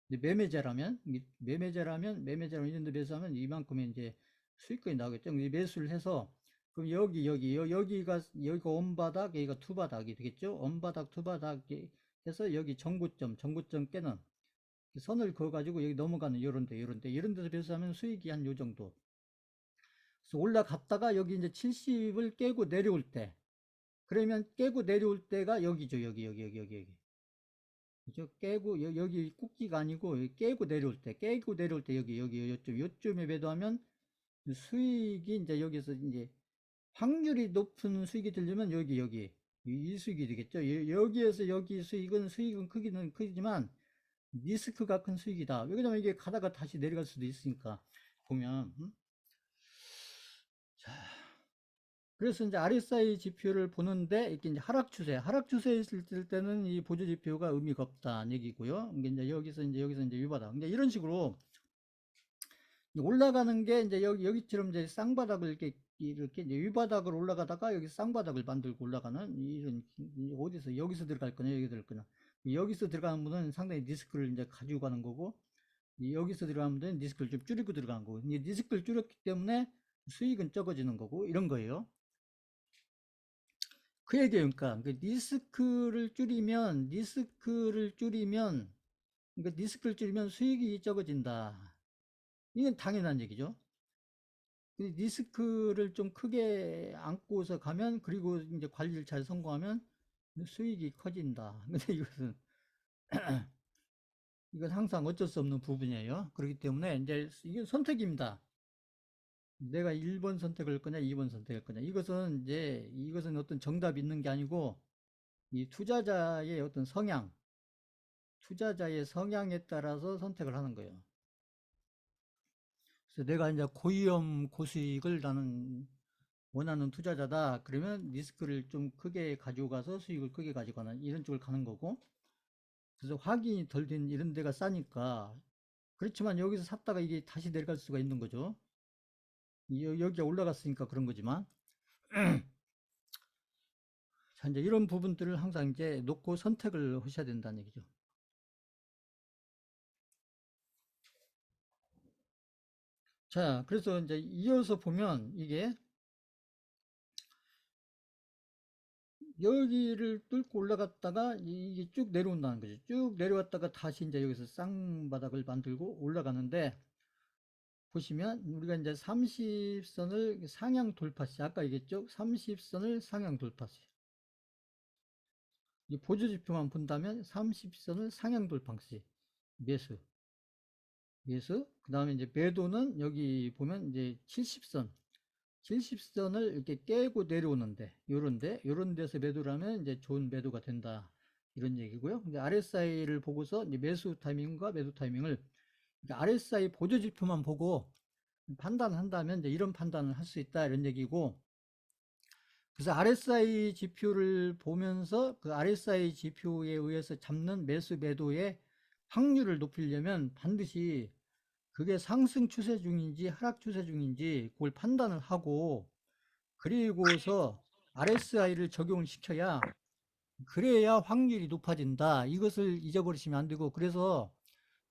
매매자라면 이런 데 매수하면 이만큼의 이제 수익권이 나오겠죠. 매수를 해서 그럼 여기가 원바닥, 여기가 투바닥이 되겠죠. 원바닥, 투바닥 해서 여기 전고점 깨는 선을 그어 가지고 여기 넘어가는 이런 데서 매수하면 수익이 한 요 정도. 그래서 올라갔다가 여기 이제 70을 깨고 내려올 때 그러면 깨고 내려올 때가 여기죠. 여기. 그죠? 깨고 여기 꼭지가 아니고 깨고 내려올 때 여기 요쯤에 매도하면 수익이 이제 여기서 이제 확률이 높은 수익이 들려면 여기 이 수익이 되겠죠. 여기에서 여기 수익은 크기는 크지만 리스크가 큰 수익이다. 왜냐면 이게 가다가 다시 내려갈 수도 있으니까 보면 자, 그래서 이제 RSI 지표를 보는데 이렇게 이제 하락 추세에 있을 때는 이 보조 지표가 의미가 없다는 얘기고요. 이게 이제 여기서 이제 위바닥. 이제 이런 식으로 올라가는 게 이제 여기처럼 이제 쌍바닥을 이렇게 이제 위바닥으로 올라가다가 여기 쌍바닥을 만들고 올라가는 이런 어디서 여기서 들어갈 거냐 여기 들어갈 거냐. 여기서 들어가는 분은 상당히 리스크를 이제 가지고 가는 거고 여기서 들어가는 분은 리스크를 좀 줄이고 들어간 거고 이제 리스크를 줄였기 때문에 수익은 적어지는 거고 이런 거예요. 그 얘기예요. 그러니까 리스크를 줄이면 수익이 적어진다. 이건 당연한 얘기죠. 이 리스크를 좀 크게 안고서 가면, 그리고 이제 관리를 잘 성공하면 수익이 커진다. 근데 이건 항상 어쩔 수 없는 부분이에요. 그렇기 때문에 이제 이게 선택입니다. 내가 1번 선택을 할 거냐, 2번 선택할 거냐. 이것은 어떤 정답이 있는 게 아니고, 이 투자자의 성향에 따라서 선택을 하는 거예요. 그래서 내가 이제 고위험 고수익을 나는 원하는 투자자다. 그러면 리스크를 좀 크게 가지고 가서 수익을 크게 가져가는 이런 쪽을 가는 거고. 그래서 확인이 덜 된 이런 데가 싸니까. 그렇지만 여기서 샀다가 이게 다시 내려갈 수가 있는 거죠. 여기가 올라갔으니까 그런 거지만. 자, 이제 이런 부분들을 항상 이제 놓고 선택을 하셔야 된다는 얘기죠. 자, 그래서 이제 이어서 보면 이게 여기를 뚫고 올라갔다가 이게 쭉 내려온다는 거죠. 쭉 내려왔다가 다시 이제 여기서 쌍바닥을 만들고 올라가는데, 보시면 우리가 이제 30선을 상향 돌파시, 아까 얘기했죠? 30선을 상향 돌파시. 이 보조 지표만 본다면 30선을 상향 돌파시. 매수. 그 다음에 이제 매도는 여기 보면 이제 70선을 이렇게 깨고 내려오는데, 요런 데서 매도를 하면 이제 좋은 매도가 된다. 이런 얘기고요. 이제 RSI를 보고서 이제 매수 타이밍과 매도 타이밍을, 그러니까 RSI 보조 지표만 보고 판단한다면 이제 이런 판단을 할 수 있다. 이런 얘기고, 그래서 RSI 지표를 보면서 그 RSI 지표에 의해서 잡는 매수 매도의 확률을 높이려면 반드시 그게 상승 추세 중인지 하락 추세 중인지 그걸 판단을 하고, 그리고서 RSI를 적용을 시켜야, 그래야 확률이 높아진다. 이것을 잊어버리시면 안 되고, 그래서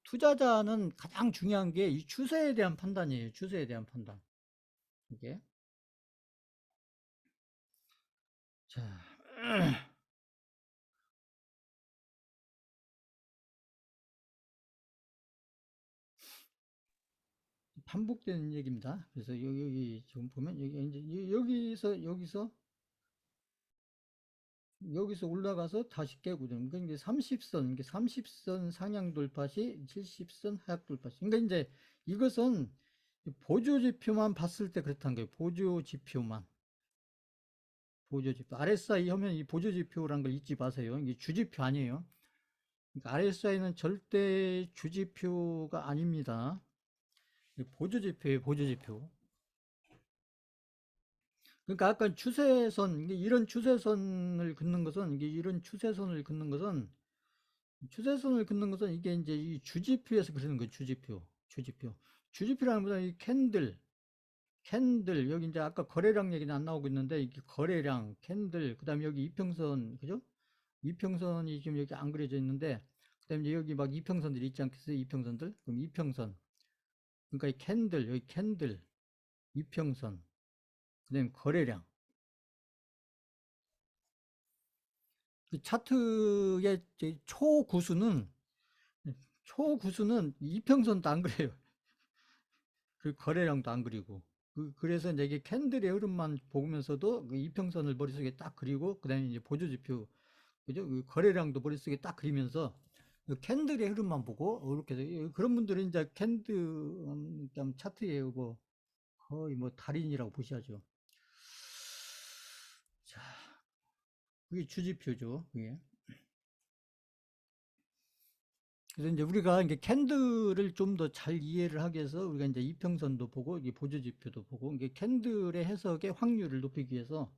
투자자는 가장 중요한 게 이 추세에 대한 판단이에요. 추세에 대한 판단. 이게. 자, 반복되는 얘기입니다. 그래서 여기 지금 보면 여기 이제 여기서 올라가서 다시 깨고, 그러니까 이제 30선 상향 돌파시, 70선 하락 돌파시. 그러니까 이제 이것은 보조 지표만 봤을 때 그렇다는 거예요. 보조 지표. RSI 하면 이 보조 지표라는 걸 잊지 마세요. 이게 주지표 아니에요. 그러니까 RSI는 절대 주지표가 아닙니다. 보조 지표예요, 보조 지표. 그러니까 아까 이런 추세선을 긋는 것은, 이게 이제 이 주지표에서 그리는 거예요. 주지표라는 것은 이 캔들, 여기 이제 아까 거래량 얘기는 안 나오고 있는데, 이게 거래량, 캔들, 그 다음에 여기 이평선, 그죠? 이평선이 지금 여기 안 그려져 있는데, 그 다음에 여기 막 이평선들이 있지 않겠어요? 이평선들? 그럼 이평선. 그러니까 이 여기 캔들, 이평선, 그 다음에 거래량. 그 차트의 초구수는 이평선도 안 그래요. 그 거래량도 안 그리고. 그래서 이제 이게 캔들의 흐름만 보면서도 그 이평선을 머릿속에 딱 그리고, 그 다음에 이제 보조지표, 그죠? 그 거래량도 머릿속에 딱 그리면서 그 캔들의 흐름만 보고, 이렇게 해서 그런 분들은 이제 차트에 뭐 거의 뭐 달인이라고 보셔야죠. 자, 그게 주지표죠. 그게. 그래서 이제 우리가 이제 캔들을 좀 더 잘 이해를 하기 위해서 우리가 이제 이평선도 보고, 이게 보조지표도 보고, 이게 캔들의 해석의 확률을 높이기 위해서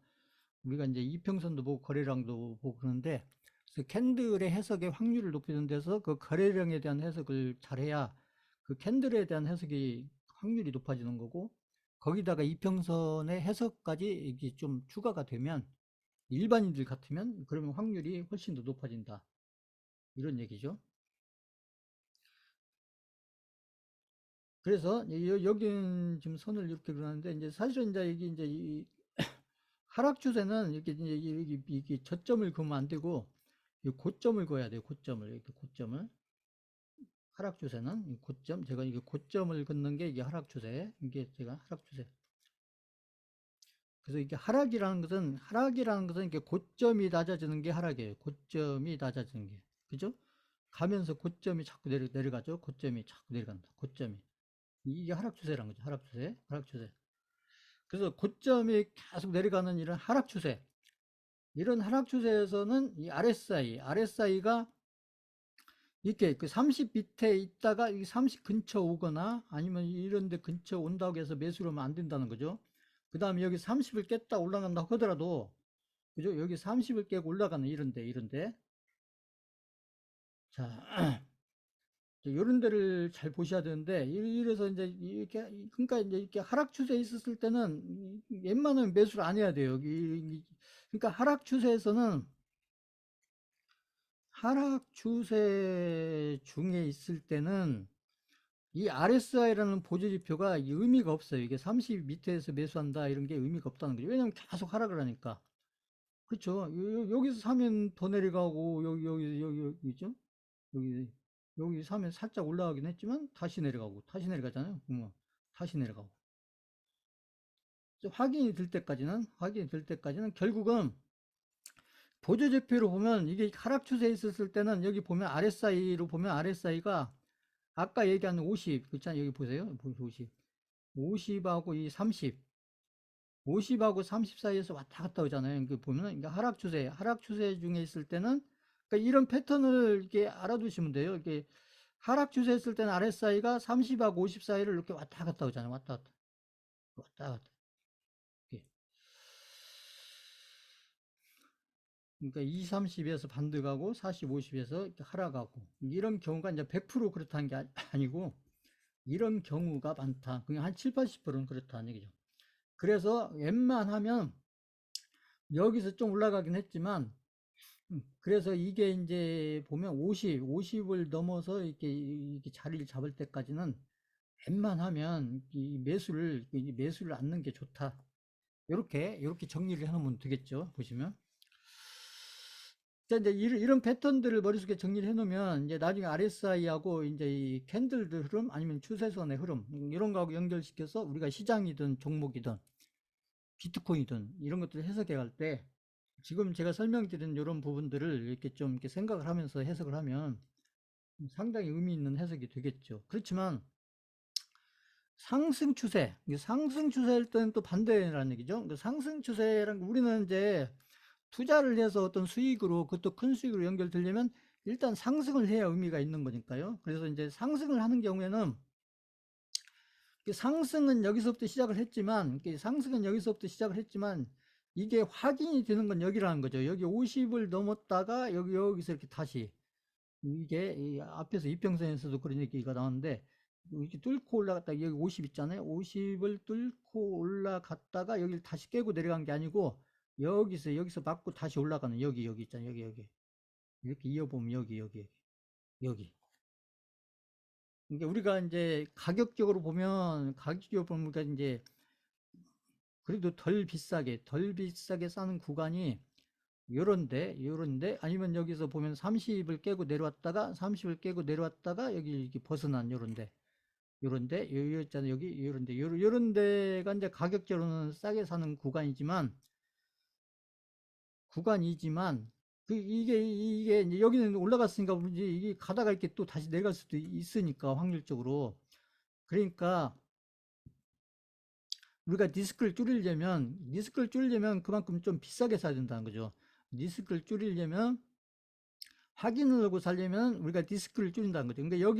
우리가 이제 이평선도 보고 거래량도 보고 그러는데, 그래서 캔들의 해석의 확률을 높이는 데서 그 거래량에 대한 해석을 잘해야 그 캔들에 대한 해석이 확률이 높아지는 거고, 거기다가 이평선의 해석까지 이게 좀 추가가 되면, 일반인들 같으면 그러면 확률이 훨씬 더 높아진다. 이런 얘기죠. 그래서 여기는 지금 선을 이렇게 그러는데, 이제 사실은 이제 이게 이제 이 하락 추세는 이렇게 이제 이게 저점을 그으면 안 되고, 이 고점을 그어야 돼요. 고점을. 이렇게 고점을. 하락 추세는 이 고점, 제가 이게 고점을 긋는 게 이게 하락 추세. 이게 제가 하락 추세. 그래서 이게 하락이라는 것은 이게 고점이 낮아지는 게 하락이에요. 고점이 낮아지는 게. 그죠? 가면서 고점이 자꾸 내려가죠. 고점이 자꾸 내려간다. 고점이. 이게 하락 추세라는 거죠. 하락 추세. 하락 추세. 그래서 고점이 계속 내려가는 이런 하락 추세. 이런 하락 추세에서는 이 RSI가 이렇게 그 30 밑에 있다가 이 30 근처 오거나 아니면 이런 데 근처 온다고 해서 매수를 하면 안 된다는 거죠. 그 다음에 여기 30을 깼다 올라간다고 하더라도, 그죠? 여기 30을 깨고 올라가는 이런데. 자, 이런 데를 잘 보셔야 되는데, 이래서 이제 이렇게, 그러니까 이제 이렇게 하락 추세에 있었을 때는 웬만하면 매수를 안 해야 돼요. 그러니까 하락 추세 중에 있을 때는 이 RSI라는 보조지표가 의미가 없어요. 이게 30 밑에서 매수한다 이런 게 의미가 없다는 거죠. 왜냐면 계속 하락을 하니까. 그렇죠. 여기서 사면 더 내려가고 여기죠. 여기 여기 사면 살짝 올라가긴 했지만 다시 내려가고 다시 내려가잖아요. 다시 내려가고. 확인이 될 때까지는 결국은 보조지표로 보면 이게 하락 추세에 있었을 때는 여기 보면 RSI로 보면 RSI가 아까 얘기한 50 그렇잖아요. 여기 보세요. 50. 50하고 이 30. 50하고 30 사이에서 왔다 갔다 오잖아요. 이게 보면은 이게 하락 추세 중에 있을 때는 그러니까 이런 패턴을 이렇게 알아두시면 돼요. 이게 하락 추세 했을 때는 RSI가 30하고 50 사이를 이렇게 왔다 갔다 오잖아요. 왔다 갔다. 왔다 갔다. 이렇게. 그러니까 2, 30에서 반등 가고 40, 50에서 이렇게 하락하고 이런 경우가 이제 100% 그렇다는 게 아니고 이런 경우가 많다. 그냥 한 7, 80%는 그렇다는 얘기죠. 그래서 웬만하면 여기서 좀 올라가긴 했지만 그래서 이게 이제 보면 50을 넘어서 이렇게 자리를 잡을 때까지는 웬만하면 매수를 않는 게 좋다. 이렇게 정리를 해놓으면 되겠죠. 보시면. 자, 이제 이런 패턴들을 머릿속에 정리를 해놓으면 이제 나중에 RSI하고 이제 이 캔들들 흐름 아니면 추세선의 흐름 이런 거하고 연결시켜서 우리가 시장이든 종목이든 비트코인이든 이런 것들을 해석해 갈 때 지금 제가 설명드린 이런 부분들을 이렇게 좀 이렇게 생각을 하면서 해석을 하면 상당히 의미 있는 해석이 되겠죠. 그렇지만 상승 추세일 때는 또 반대라는 얘기죠. 상승 추세란 우리는 이제 투자를 해서 어떤 수익으로 그것도 큰 수익으로 연결되려면 일단 상승을 해야 의미가 있는 거니까요. 그래서 이제 상승을 하는 경우에는 상승은 여기서부터 시작을 했지만 이게 확인이 되는 건 여기라는 거죠. 여기 50을 넘었다가 여기서 이렇게 다시 이게 이 앞에서 이평선에서도 그런 얘기가 나오는데 이렇게 뚫고 올라갔다 여기 50 있잖아요. 50을 뚫고 올라갔다가 여기를 다시 깨고 내려간 게 아니고 여기서 맞고 다시 올라가는 여기 있잖아요. 여기 이렇게 이어보면 여기 그러니까 우리가 이제 가격적으로 보면 우리가 이제 그래도 덜 비싸게 싸는 구간이 요런데 아니면 여기서 보면 30을 깨고 내려왔다가 여기 이렇게 벗어난 요런데 요 있잖아요. 여기 요런 데가 이제 가격적으로는 싸게 사는 구간이지만 이게 이제 여기는 올라갔으니까 이게 가다가 이렇게 또 다시 내려갈 수도 있으니까 확률적으로 그러니까 우리가 리스크를 줄이려면 그만큼 좀 비싸게 사야 된다는 거죠. 리스크를 줄이려면 확인을 하고 살려면 우리가 리스크를 줄인다는 거죠. 그러니까 이게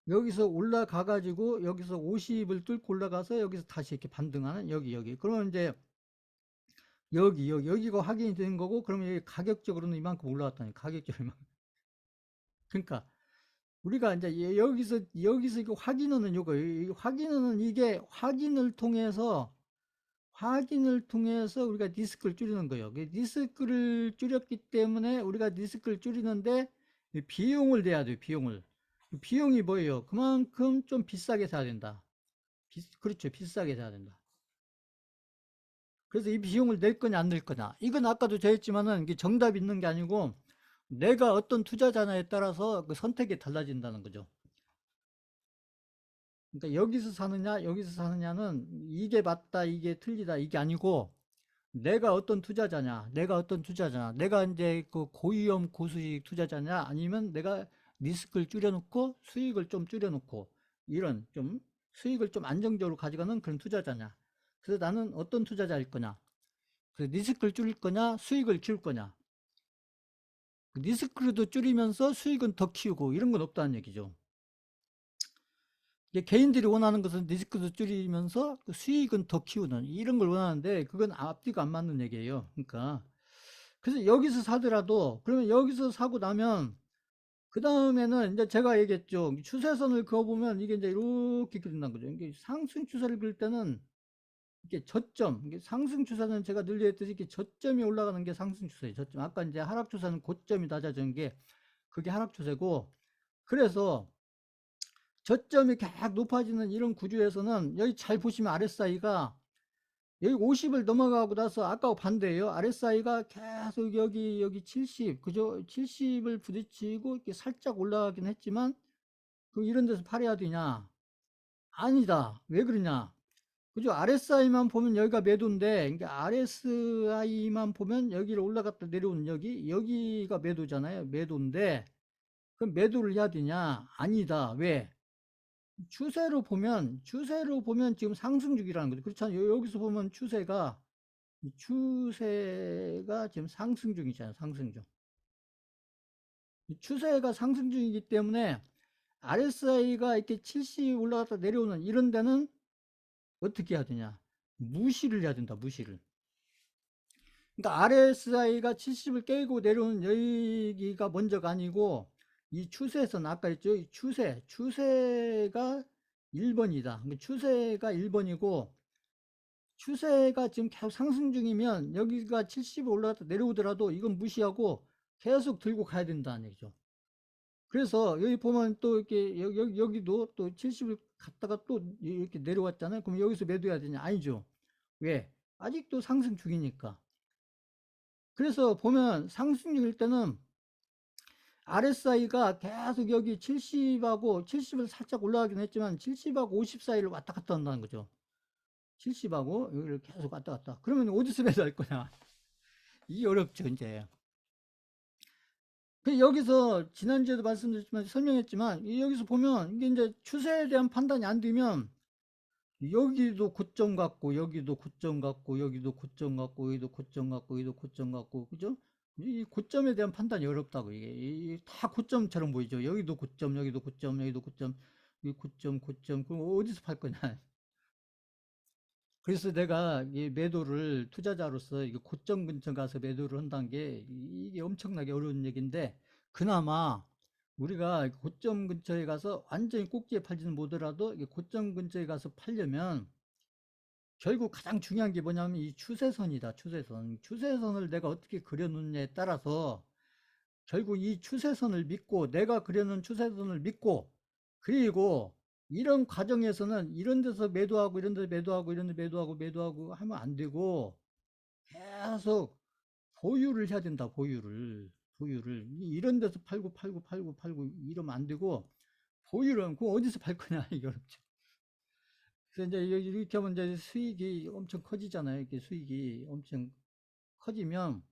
여기서 올라가 가지고 여기서 50을 뚫고 올라가서 여기서 다시 이렇게 반등하는 여기 그러면 이제 여기가 확인이 되는 거고 그러면 여기 가격적으로는 이만큼 올라왔다니 가격적으로 그러니까 우리가 이제 여기서 이거 확인하는 이게 확인을 통해서 우리가 리스크를 줄이는 거예요. 리스크를 줄였기 때문에 우리가 리스크를 줄이는데 비용을 내야 돼요. 비용이 뭐예요? 그만큼 좀 비싸게 사야 된다. 그렇죠. 비싸게 사야 된다. 그래서 이 비용을 낼 거냐 안 낼 거냐. 이건 아까도 저했지만은 이게 정답이 있는 게 아니고 내가 어떤 투자자냐에 따라서 그 선택이 달라진다는 거죠. 그러니까 여기서 사느냐, 여기서 사느냐는 이게 맞다, 이게 틀리다, 이게 아니고 내가 어떤 투자자냐, 내가 이제 그 고위험 고수익 투자자냐, 아니면 내가 리스크를 줄여놓고 수익을 좀 줄여놓고 이런 좀 수익을 좀 안정적으로 가져가는 그런 투자자냐. 그래서 나는 어떤 투자자일 거냐, 그 리스크를 줄일 거냐, 수익을 키울 거냐. 리스크도 줄이면서 수익은 더 키우고 이런 건 없다는 얘기죠. 이게 개인들이 원하는 것은 리스크도 줄이면서 그 수익은 더 키우는 이런 걸 원하는데 그건 앞뒤가 안 맞는 얘기예요. 그러니까 그래서 여기서 사더라도 그러면 여기서 사고 나면 그 다음에는 이제 제가 얘기했죠. 추세선을 그어보면 이게 이제 이렇게 그린다는 거죠. 이게 상승 추세를 그릴 때는 이게 저점, 이게 상승 추세는 제가 늘 얘기했듯이 이렇게 저점이 올라가는 게 상승 추세예요. 저점. 아까 이제 하락 추세는 고점이 낮아지는 게 그게 하락 추세고, 그래서 저점이 계속 높아지는 이런 구조에서는 여기 잘 보시면 RSI가 여기 50을 넘어가고 나서 아까 반대예요. RSI가 계속 여기 70, 그죠? 70을 부딪히고 이렇게 살짝 올라가긴 했지만 그 이런 데서 팔아야 되냐? 아니다. 왜 그러냐? 그죠? RSI만 보면 여기가 매도인데, 그러니까 RSI만 보면 여기를 올라갔다 내려오는 여기가 매도잖아요. 매도인데, 그럼 매도를 해야 되냐? 아니다. 왜? 추세로 보면 지금 상승 중이라는 거죠. 그렇잖아요. 여기서 보면 추세가 지금 상승 중이잖아요. 상승 중. 추세가 상승 중이기 때문에 RSI가 이렇게 70 올라갔다 내려오는 이런 데는 어떻게 해야 되냐? 무시를 해야 된다. 무시를. 그러니까 RSI가 70을 깨고 내려오는 여기가 먼저가 아니고 이 추세선 아까 했죠. 이 추세가 1번이다. 추세가 1번이고 추세가 지금 계속 상승 중이면 여기가 70 올라갔다 내려오더라도 이건 무시하고 계속 들고 가야 된다는 얘기죠. 그래서 여기 보면 또 이렇게 여기도 또 70을 갔다가 또 이렇게 내려왔잖아요. 그럼 여기서 매도해야 되냐? 아니죠. 왜? 아직도 상승 중이니까. 그래서 보면 상승 중일 때는 RSI가 계속 여기 70을 살짝 올라가긴 했지만 70하고 50 사이를 왔다 갔다 한다는 거죠. 70하고 여기를 계속 왔다 갔다. 그러면 어디서 매도할 거냐? 이게 어렵죠, 이제. 여기서 지난주에도 말씀드렸지만 설명했지만 여기서 보면 이게 이제 추세에 대한 판단이 안 되면 여기도 고점 같고 여기도 고점 같고 여기도 고점 같고 여기도 고점 같고 여기도 고점 같고 그죠? 이 고점에 대한 판단이 어렵다고 이게 다 고점처럼 보이죠. 여기도 고점, 여기도 고점, 여기도 고점, 이 고점. 그럼 어디서 팔 거냐? 그래서 내가 이 매도를 투자자로서 이게 고점 근처 가서 매도를 한다는 게 이게 엄청나게 어려운 얘기인데 그나마 우리가 고점 근처에 가서 완전히 꼭지에 팔지는 못하더라도 이게 고점 근처에 가서 팔려면 결국 가장 중요한 게 뭐냐면 이 추세선이다. 추세선을 내가 어떻게 그려놓느냐에 따라서 결국 이 추세선을 믿고 내가 그려놓은 추세선을 믿고 그리고 이런 과정에서는 이런 데서 매도하고 이런 데서 매도하고 이런 데 매도하고 하면 안 되고 계속 보유를 해야 된다. 보유를 이런 데서 팔고 이러면 안 되고 보유를 그 어디서 팔 거냐 이게 어렵죠. 그래서 이제 이렇게 하면 이제 수익이 엄청 커지잖아요. 이렇게 수익이 엄청 커지면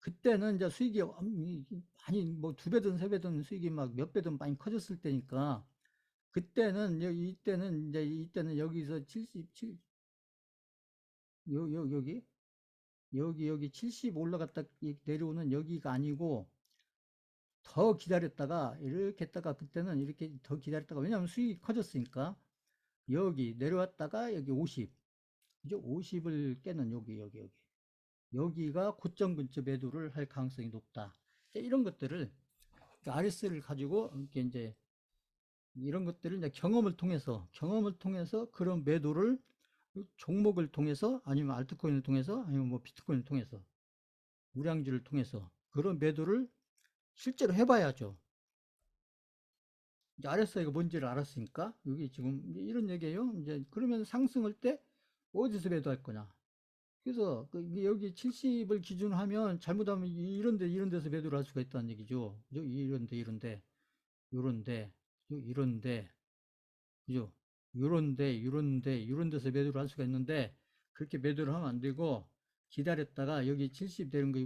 그때는 이제 수익이 많이 뭐 두 배든 세 배든 수익이 막 몇 배든 많이 커졌을 때니까 이때는 여기서 77 여기 70 올라갔다 내려오는 여기가 아니고 더 기다렸다가 이렇게 했다가 그때는 이렇게 더 기다렸다가 왜냐하면 수익이 커졌으니까 여기 내려왔다가 여기 50 그죠? 50을 깨는 여기가 고점 근처 매도를 할 가능성이 높다. 이런 것들을 RS를 가지고 이렇게 이제 이런 것들을 이제 경험을 통해서 그런 매도를 종목을 통해서 아니면 알트코인을 통해서 아니면 뭐 비트코인을 통해서 우량주를 통해서 그런 매도를 실제로 해봐야죠. 이제 RSI가 뭔지를 알았으니까 여기 지금 이런 얘기예요. 이제 그러면 상승할 때 어디서 매도할 거냐? 그래서 여기 70을 기준으로 하면 잘못하면 이런 데서 매도를 할 수가 있다는 얘기죠. 이런데, 이런데. 그죠? 요런 데서 매도를 할 수가 있는데, 그렇게 매도를 하면 안 되고, 기다렸다가 여기 70 되는 거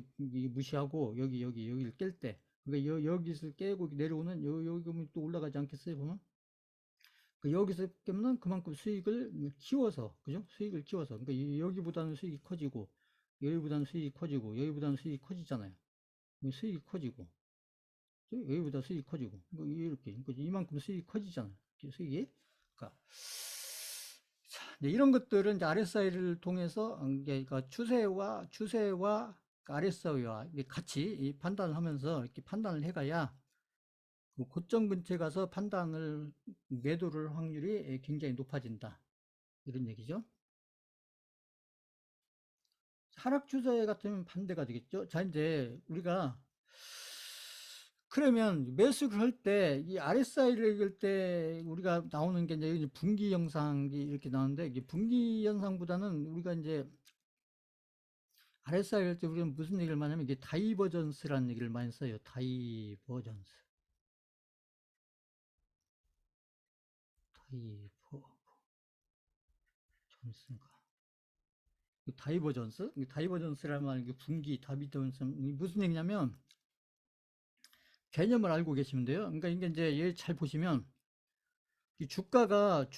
무시하고, 여기를 깰 때, 그러니까 여기서 깨고 내려오는, 여기 보면 또 올라가지 않겠어요, 보면? 여기서 깨면 그만큼 수익을 키워서, 그죠? 수익을 키워서. 그러니까 여기보다는 수익이 커지고, 여기보다는 수익이 커지고, 여기보다는 수익이 커지잖아요. 수익이 커지고, 여기보다 수익이 커지고, 뭐 이렇게. 그러니까 이만큼 수익이 커지잖아요. 수익이. 그러니까, 자, 이제 이런 것들은 이제 RSI를 통해서, 그러니까 추세와 RSI와 같이 이 판단을 하면서 이렇게 판단을 해가야 그 고점 근처에 가서 매도를 확률이 굉장히 높아진다. 이런 얘기죠. 하락 추세 같으면 반대가 되겠죠. 자, 이제 우리가 그러면 매수를 할 때 이 RSI를 읽을 때 우리가 나오는 게 이제 분기 영상이 이렇게 나오는데, 이게 분기 영상보다는 우리가 이제 RSI 할 때 우리는 무슨 얘기를 많이 하면 이게 다이버전스라는 얘기를 많이 써요. 다이버전스. 다이버전스인가. 다이버전스라는 말은 이게 분기, 다이버전스, 무슨 얘기냐면 개념을 알고 계시면 돼요. 그러니까 이게 이제 얘 잘 보시면 이 주가가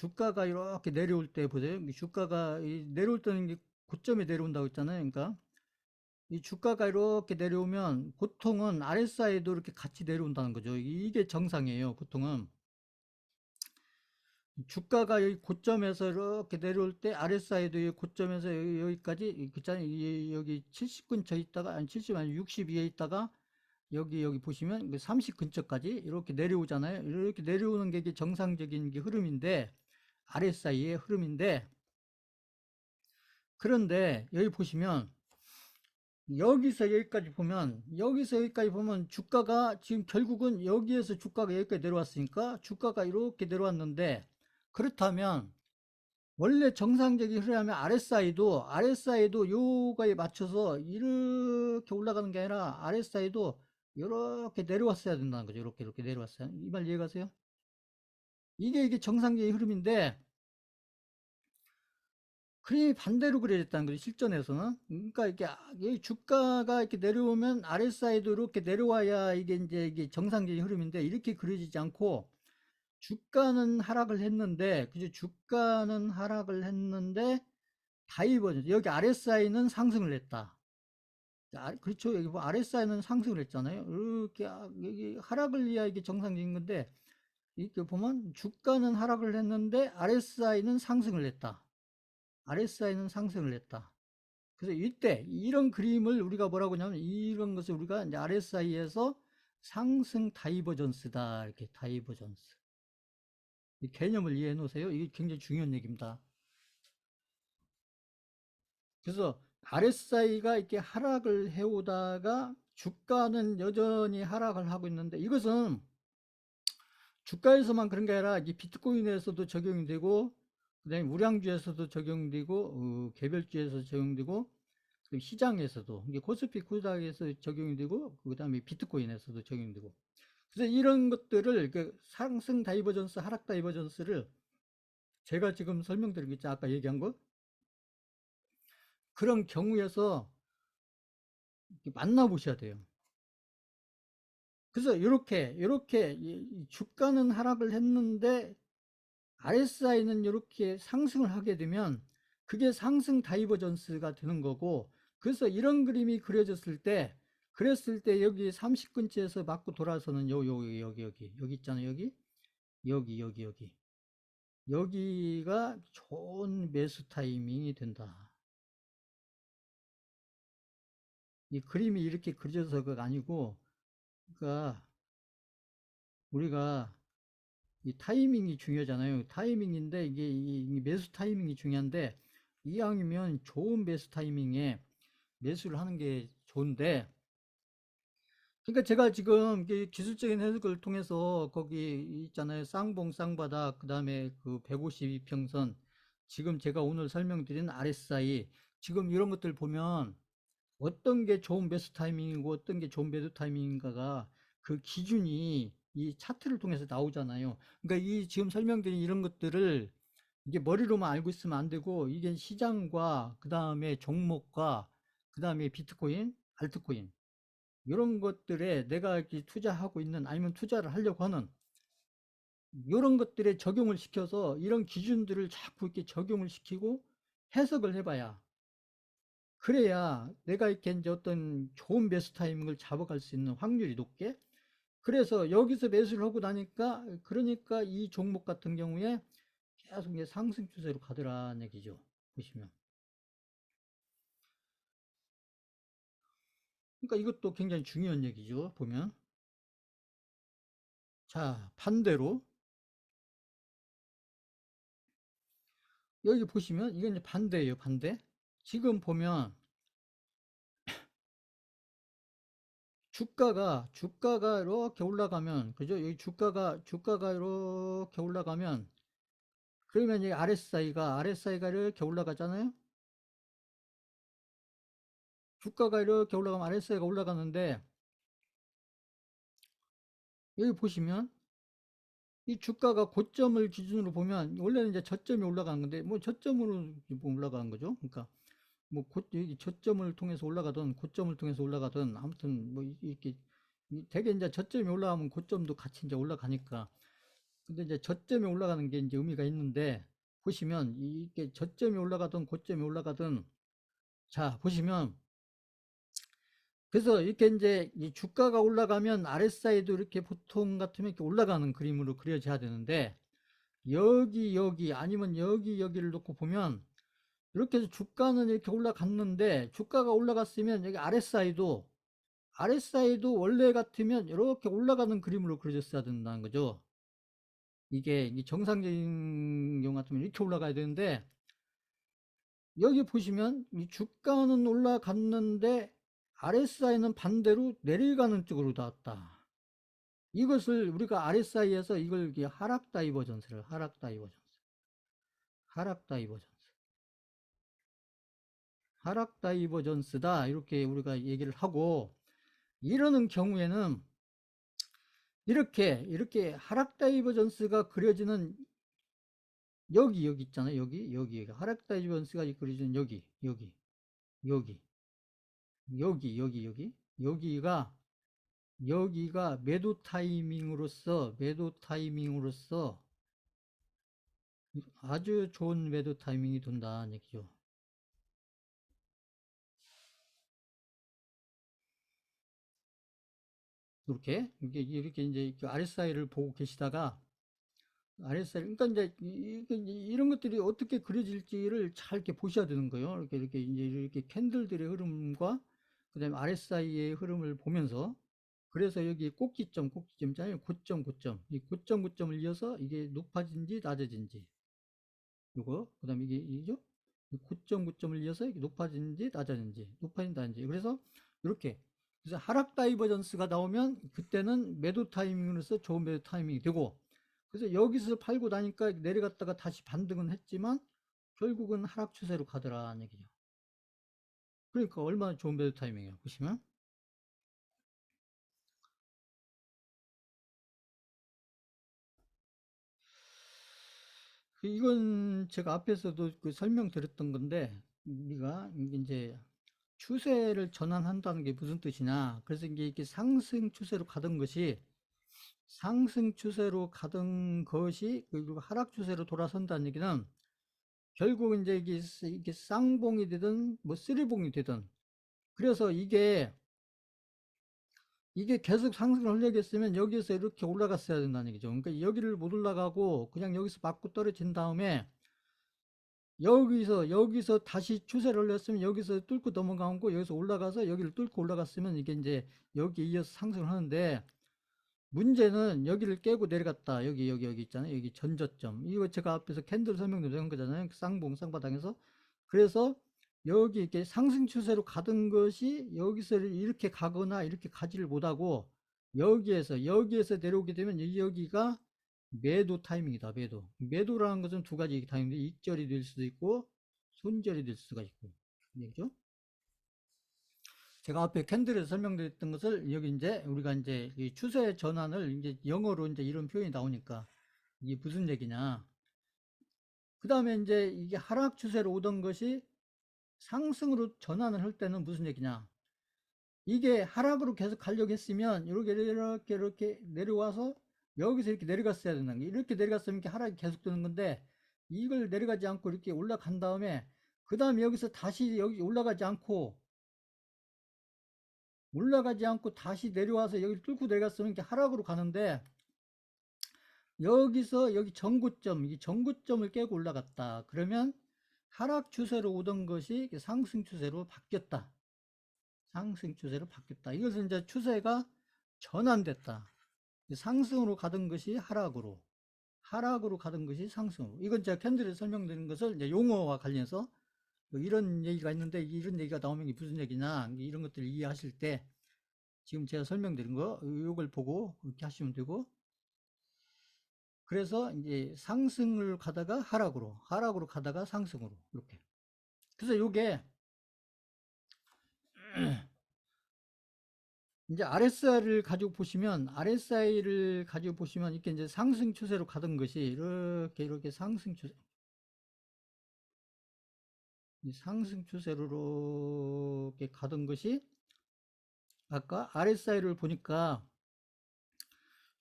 이렇게 내려올 때 보세요. 이 주가가 내려올 때는 이게 고점에 내려온다고 했잖아요. 그러니까 이 주가가 이렇게 내려오면 보통은 RSI도 이렇게 같이 내려온다는 거죠. 이게 정상이에요. 보통은 주가가 여기 고점에서 이렇게 내려올 때 RSI도 이 고점에서 여기까지 여기 70 근처에 있다가, 아니 70 아니 60 위에 있다가 여기 보시면 30 근처까지 이렇게 내려오잖아요. 이렇게 내려오는 게 이게 정상적인 게 흐름인데, RSI의 흐름인데, 그런데 여기 보시면 여기서 여기까지 보면 주가가 지금 결국은 여기에서 주가가 여기까지 내려왔으니까 주가가 이렇게 내려왔는데, 그렇다면 원래 정상적인 흐름이면 RSI도 요거에 맞춰서 이렇게 올라가는 게 아니라 RSI도 이렇게 내려왔어야 된다는 거죠. 이렇게 내려왔어요. 이 말 이해가세요? 이게 정상적인 흐름인데, 그림이 반대로 그려졌다는 거죠. 실전에서는. 그러니까 이게 주가가 이렇게 내려오면 RSI도 이렇게 내려와야 이게 정상적인 흐름인데, 이렇게 그려지지 않고 주가는 하락을 했는데, 그죠? 주가는 하락을 했는데 다이버전, 여기 RSI는 상승을 했다. 그렇죠. 여기 뭐 RSI는 상승을 했잖아요. 이렇게 여기 하락을 해야 이게 정상적인 건데, 이렇게 보면 주가는 하락을 했는데 RSI는 상승을 했다. RSI는 상승을 했다. 그래서 이때 이런 그림을 우리가 뭐라고 하냐면, 이런 것을 우리가 이제 RSI에서 상승 다이버전스다. 이렇게 다이버전스. 이 개념을 이해해 놓으세요. 이게 굉장히 중요한 얘기입니다. 그래서 RSI가 이렇게 하락을 해오다가 주가는 여전히 하락을 하고 있는데, 이것은 주가에서만 그런 게 아니라 이 비트코인에서도 적용이 되고, 그다음에 우량주에서도 적용되고, 개별주에서 적용되고, 시장에서도, 이게 코스피 코스닥에서 적용이 되고, 그다음에 비트코인에서도 적용이 되고. 그래서 이런 것들을 상승 다이버전스, 하락 다이버전스를 제가 지금 설명드리겠죠. 아까 얘기한 거. 그런 경우에서 만나보셔야 돼요. 그래서 이렇게 주가는 하락을 했는데 RSI는 이렇게 상승을 하게 되면 그게 상승 다이버전스가 되는 거고, 그래서 이런 그림이 그랬을 때 여기 30근처에서 맞고 돌아서는 여기 있잖아요. 여기가 좋은 매수 타이밍이 된다. 이 그림이 이렇게 그려져서가 아니고, 그러니까 우리가 이 타이밍이 중요하잖아요. 타이밍인데 이 매수 타이밍이 중요한데, 이왕이면 좋은 매수 타이밍에 매수를 하는 게 좋은데, 그러니까 제가 지금 기술적인 해석을 통해서 거기 있잖아요. 쌍봉, 쌍바닥, 그 다음에 그 152평선, 지금 제가 오늘 설명드린 RSI, 지금 이런 것들 보면 어떤 게 좋은 매수 타이밍이고 어떤 게 좋은 매도 타이밍인가가 그 기준이 이 차트를 통해서 나오잖아요. 그러니까 이 지금 설명드린 이런 것들을 이게 머리로만 알고 있으면 안 되고, 이게 시장과 그 다음에 종목과 그 다음에 비트코인, 알트코인 이런 것들에 내가 이렇게 투자하고 있는, 아니면 투자를 하려고 하는 이런 것들에 적용을 시켜서 이런 기준들을 자꾸 이렇게 적용을 시키고 해석을 해봐야, 그래야 내가 이렇게 이제 어떤 좋은 매수 타이밍을 잡아갈 수 있는 확률이 높게. 그래서 여기서 매수를 하고 나니까, 그러니까 이 종목 같은 경우에 계속 이제 상승 추세로 가더라는 얘기죠. 보시면. 그러니까 이것도 굉장히 중요한 얘기죠. 보면. 자, 반대로 여기 보시면 이건 이제 반대예요. 반대. 지금 보면 주가가 이렇게 올라가면, 그죠? 여기 주가가 이렇게 올라가면, 그러면 이제 RSI가 이렇게 올라가잖아요. 주가가 이렇게 올라가면 RSI가 올라가는데, 여기 보시면 이 주가가 고점을 기준으로 보면 원래는 이제 저점이 올라가는 건데, 뭐 저점으로 올라가는 거죠. 그러니까 뭐 여기 저점을 통해서 올라가든 고점을 통해서 올라가든, 아무튼 뭐 이렇게 되게 이제 저점이 올라가면 고점도 같이 이제 올라가니까. 근데 이제 저점이 올라가는 게 이제 의미가 있는데, 보시면 이게 저점이 올라가든 고점이 올라가든, 자 보시면, 그래서 이렇게 이제 이 주가가 올라가면 RSI도 이렇게 보통 같으면 이렇게 올라가는 그림으로 그려져야 되는데, 여기 아니면 여기를 놓고 보면 이렇게 해서 주가는 이렇게 올라갔는데, 주가가 올라갔으면 여기 RSI도 원래 같으면 이렇게 올라가는 그림으로 그려졌어야 된다는 거죠. 이게 정상적인 경우 같으면 이렇게 올라가야 되는데, 여기 보시면 이 주가는 올라갔는데 RSI는 반대로 내려가는 쪽으로 나왔다. 이것을 우리가 RSI에서 이걸 하락 다이버전스를, 하락 다이버전스다 이렇게 우리가 얘기를 하고, 이러는 경우에는 이렇게 하락 다이버전스가 그려지는 여기 있잖아요. 여기 하락 다이버전스가 그려지는 여기 여기가 매도 타이밍으로서 아주 좋은 매도 타이밍이 돈다는 얘기죠. 이렇게 이제 RSI를 보고 계시다가, 그러니까 이제 이런 것들이 어떻게 그려질지를 잘 이렇게 보셔야 되는 거예요. 이렇게 캔들들의 흐름과 그다음에 RSI의 흐름을 보면서, 그래서 여기 꼭지점 있잖아요. 이 고점을 이어서 이게 높아진지 낮아진지, 그다음에 이죠. 고점을 이어서 이게 높아진지 낮아진지. 그래서 이렇게, 그래서 하락 다이버전스가 나오면 그때는 매도 타이밍으로서 좋은 매도 타이밍이 되고, 그래서 여기서 팔고 나니까 내려갔다가 다시 반등은 했지만 결국은 하락 추세로 가더라는 얘기죠. 그러니까 얼마나 좋은 매도 타이밍이에요. 보시면 이건 제가 앞에서도 설명드렸던 건데, 우리가 이제 추세를 전환한다는 게 무슨 뜻이냐. 그래서 이게 이렇게 상승 추세로 가던 것이 그리고 하락 추세로 돌아선다는 얘기는, 결국 이제 이게 쌍봉이 되든 뭐 쓰리봉이 되든, 그래서 이게 계속 상승을 하려겠으면 여기에서 이렇게 올라갔어야 된다는 얘기죠. 그러니까 여기를 못 올라가고 그냥 여기서 맞고 떨어진 다음에, 여기서 다시 추세를 올렸으면 여기서 뚫고 넘어가고, 여기서 올라가서 여기를 뚫고 올라갔으면 이게 이제 여기에 이어서 상승을 하는데, 문제는 여기를 깨고 내려갔다. 여기 있잖아요. 여기 전저점. 이거 제가 앞에서 캔들 설명도 한 거잖아요. 쌍바닥에서. 그래서 여기 이렇게 상승 추세로 가던 것이 여기서 이렇게 가거나 이렇게 가지를 못하고, 여기에서 내려오게 되면 여기가 매도 타이밍이다. 매도라는 것은 두 가지 타이밍인데, 익절이 될 수도 있고 손절이 될 수가 있고. 그죠? 제가 앞에 캔들에서 설명드렸던 것을 여기 이제 우리가 이제 이 추세 전환을 이제 영어로 이제 이런 표현이 나오니까 이게 무슨 얘기냐. 그 다음에 이제 이게 하락 추세로 오던 것이 상승으로 전환을 할 때는 무슨 얘기냐. 이게 하락으로 계속 가려고 했으면 이렇게 내려와서 여기서 이렇게 내려갔어야 되는 게, 이렇게 내려갔으면 이렇게 하락이 계속 되는 건데 이걸 내려가지 않고 이렇게 올라간 다음에 그 다음에 여기서 다시 여기 올라가지 않고 다시 내려와서 여기를 뚫고 내려갔으면 이렇게 하락으로 가는데 여기서 여기 전고점, 이 전고점을 깨고 올라갔다. 그러면 하락 추세로 오던 것이 상승 추세로 바뀌었다. 상승 추세로 바뀌었다. 이것은 이제 추세가 전환됐다. 상승으로 가던 것이 하락으로 가던 것이 상승으로. 이건 제가 캔들에 설명드린 것을 이제 용어와 관련해서 이런 얘기가 있는데 이런 얘기가 나오면 이게 무슨 얘기냐, 이런 것들을 이해하실 때 지금 제가 설명드린 거 이걸 보고 이렇게 하시면 되고, 그래서 이제 상승을 가다가 하락으로 가다가 상승으로 이렇게. 그래서 요게 이제 RSI를 가지고 보시면 이렇게 이제 상승 추세로 가던 것이 이렇게 상승 추세로 이렇게 가던 것이 아까 RSI를 보니까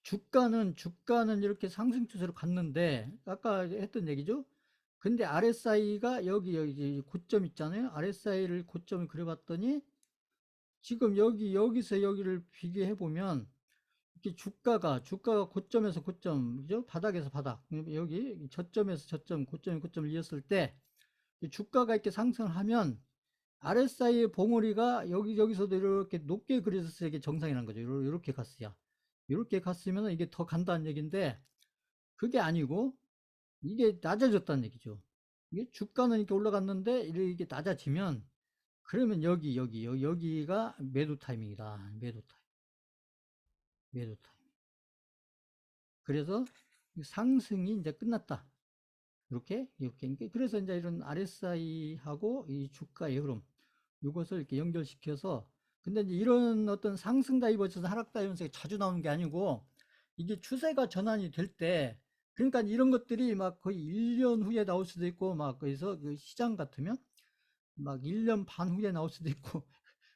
주가는 이렇게 상승 추세로 갔는데 아까 했던 얘기죠. 근데 RSI가 여기 고점 있잖아요. RSI를 고점을 그려봤더니 지금 여기서 여기를 비교해 보면 이렇게 주가가 고점에서 고점, 그죠? 바닥에서 바닥, 여기 저점에서 저점, 고점을 이었을 때 주가가 이렇게 상승을 하면 RSI의 봉우리가 여기서도 이렇게 높게 그려졌어야 이게 정상이라는 거죠. 이렇게 갔어야. 이렇게 갔으면 이게 더 간다는 얘기인데 그게 아니고 이게 낮아졌다는 얘기죠. 이게 주가는 이렇게 올라갔는데 이게 낮아지면 그러면 여기가 매도 타이밍이다. 매도 타이밍. 그래서 상승이 이제 끝났다. 이렇게. 그래서 이제 이런 RSI하고 이 주가의 흐름, 이것을 이렇게 연결시켜서, 근데 이제 이런 어떤 상승 다이버전스, 하락 다이버전스가 자주 나오는 게 아니고, 이게 추세가 전환이 될 때, 그러니까 이런 것들이 막 거의 1년 후에 나올 수도 있고, 막 거기서 그 시장 같으면 막 1년 반 후에 나올 수도 있고,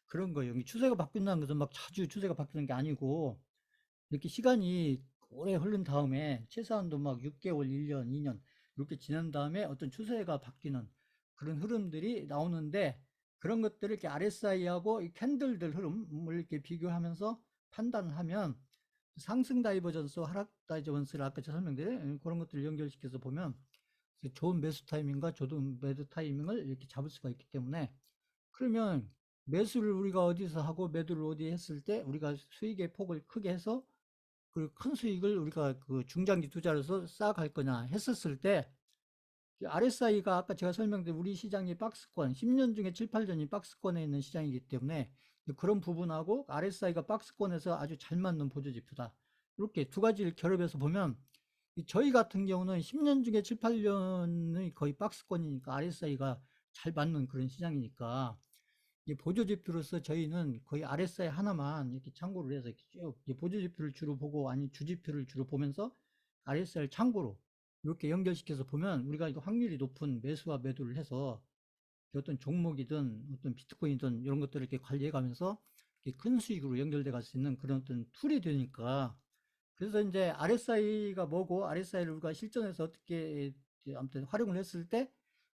그런 거예요. 추세가 바뀐다는 것은 막 자주 추세가 바뀌는 게 아니고, 이렇게 시간이 오래 흐른 다음에 최소한도 막 6개월, 1년, 2년 이렇게 지난 다음에 어떤 추세가 바뀌는 그런 흐름들이 나오는데, 그런 것들을 이렇게 RSI하고 이 캔들들 흐름을 이렇게 비교하면서 판단을 하면 상승 다이버전스, 하락 다이버전스를 아까 제가 설명드린 그런 것들을 연결시켜서 보면 좋은 매수 타이밍과 좋은 매도 타이밍을 이렇게 잡을 수가 있기 때문에, 그러면 매수를 우리가 어디서 하고 매도를 어디 했을 때 우리가 수익의 폭을 크게 해서 그 큰 수익을 우리가 그 중장기 투자로서 쌓아갈 거냐 했었을 때, RSI가 아까 제가 설명드린 우리 시장이 박스권, 10년 중에 7, 8년이 박스권에 있는 시장이기 때문에 그런 부분하고 RSI가 박스권에서 아주 잘 맞는 보조지표다. 이렇게 두 가지를 결합해서 보면 저희 같은 경우는 10년 중에 7, 8년이 거의 박스권이니까 RSI가 잘 맞는 그런 시장이니까 보조지표로서 저희는 거의 RSI 하나만 이렇게 참고를 해서 쭉 보조지표를 주로 보고, 아니 주지표를 주로 보면서 RSI를 참고로 이렇게 연결시켜서 보면 우리가 이거 확률이 높은 매수와 매도를 해서 어떤 종목이든 어떤 비트코인이든 이런 것들을 이렇게 관리해 가면서 큰 수익으로 연결돼 갈 수 있는 그런 어떤 툴이 되니까, 그래서 이제 RSI가 뭐고 RSI를 우리가 실전에서 어떻게 아무튼 활용을 했을 때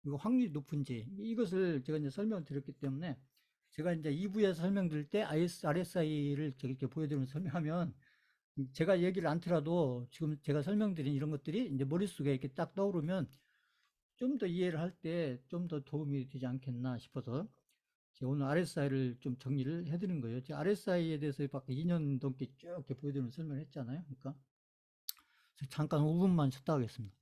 이거 확률이 높은지 이것을 제가 이제 설명을 드렸기 때문에, 제가 이제 2부에서 설명드릴 때 RSI를 이렇게 보여드리면서 설명하면 제가 얘기를 않더라도 지금 제가 설명드린 이런 것들이 이제 머릿속에 이렇게 딱 떠오르면 좀 더 이해를 할 때 좀 더 도움이 되지 않겠나 싶어서 제가 오늘 RSI를 좀 정리를 해드린 거예요. 제가 RSI에 대해서 밖에 2년 넘게 쭉 이렇게 보여드리면서 설명을 했잖아요. 그러니까 잠깐 5분만 쉬었다 하겠습니다.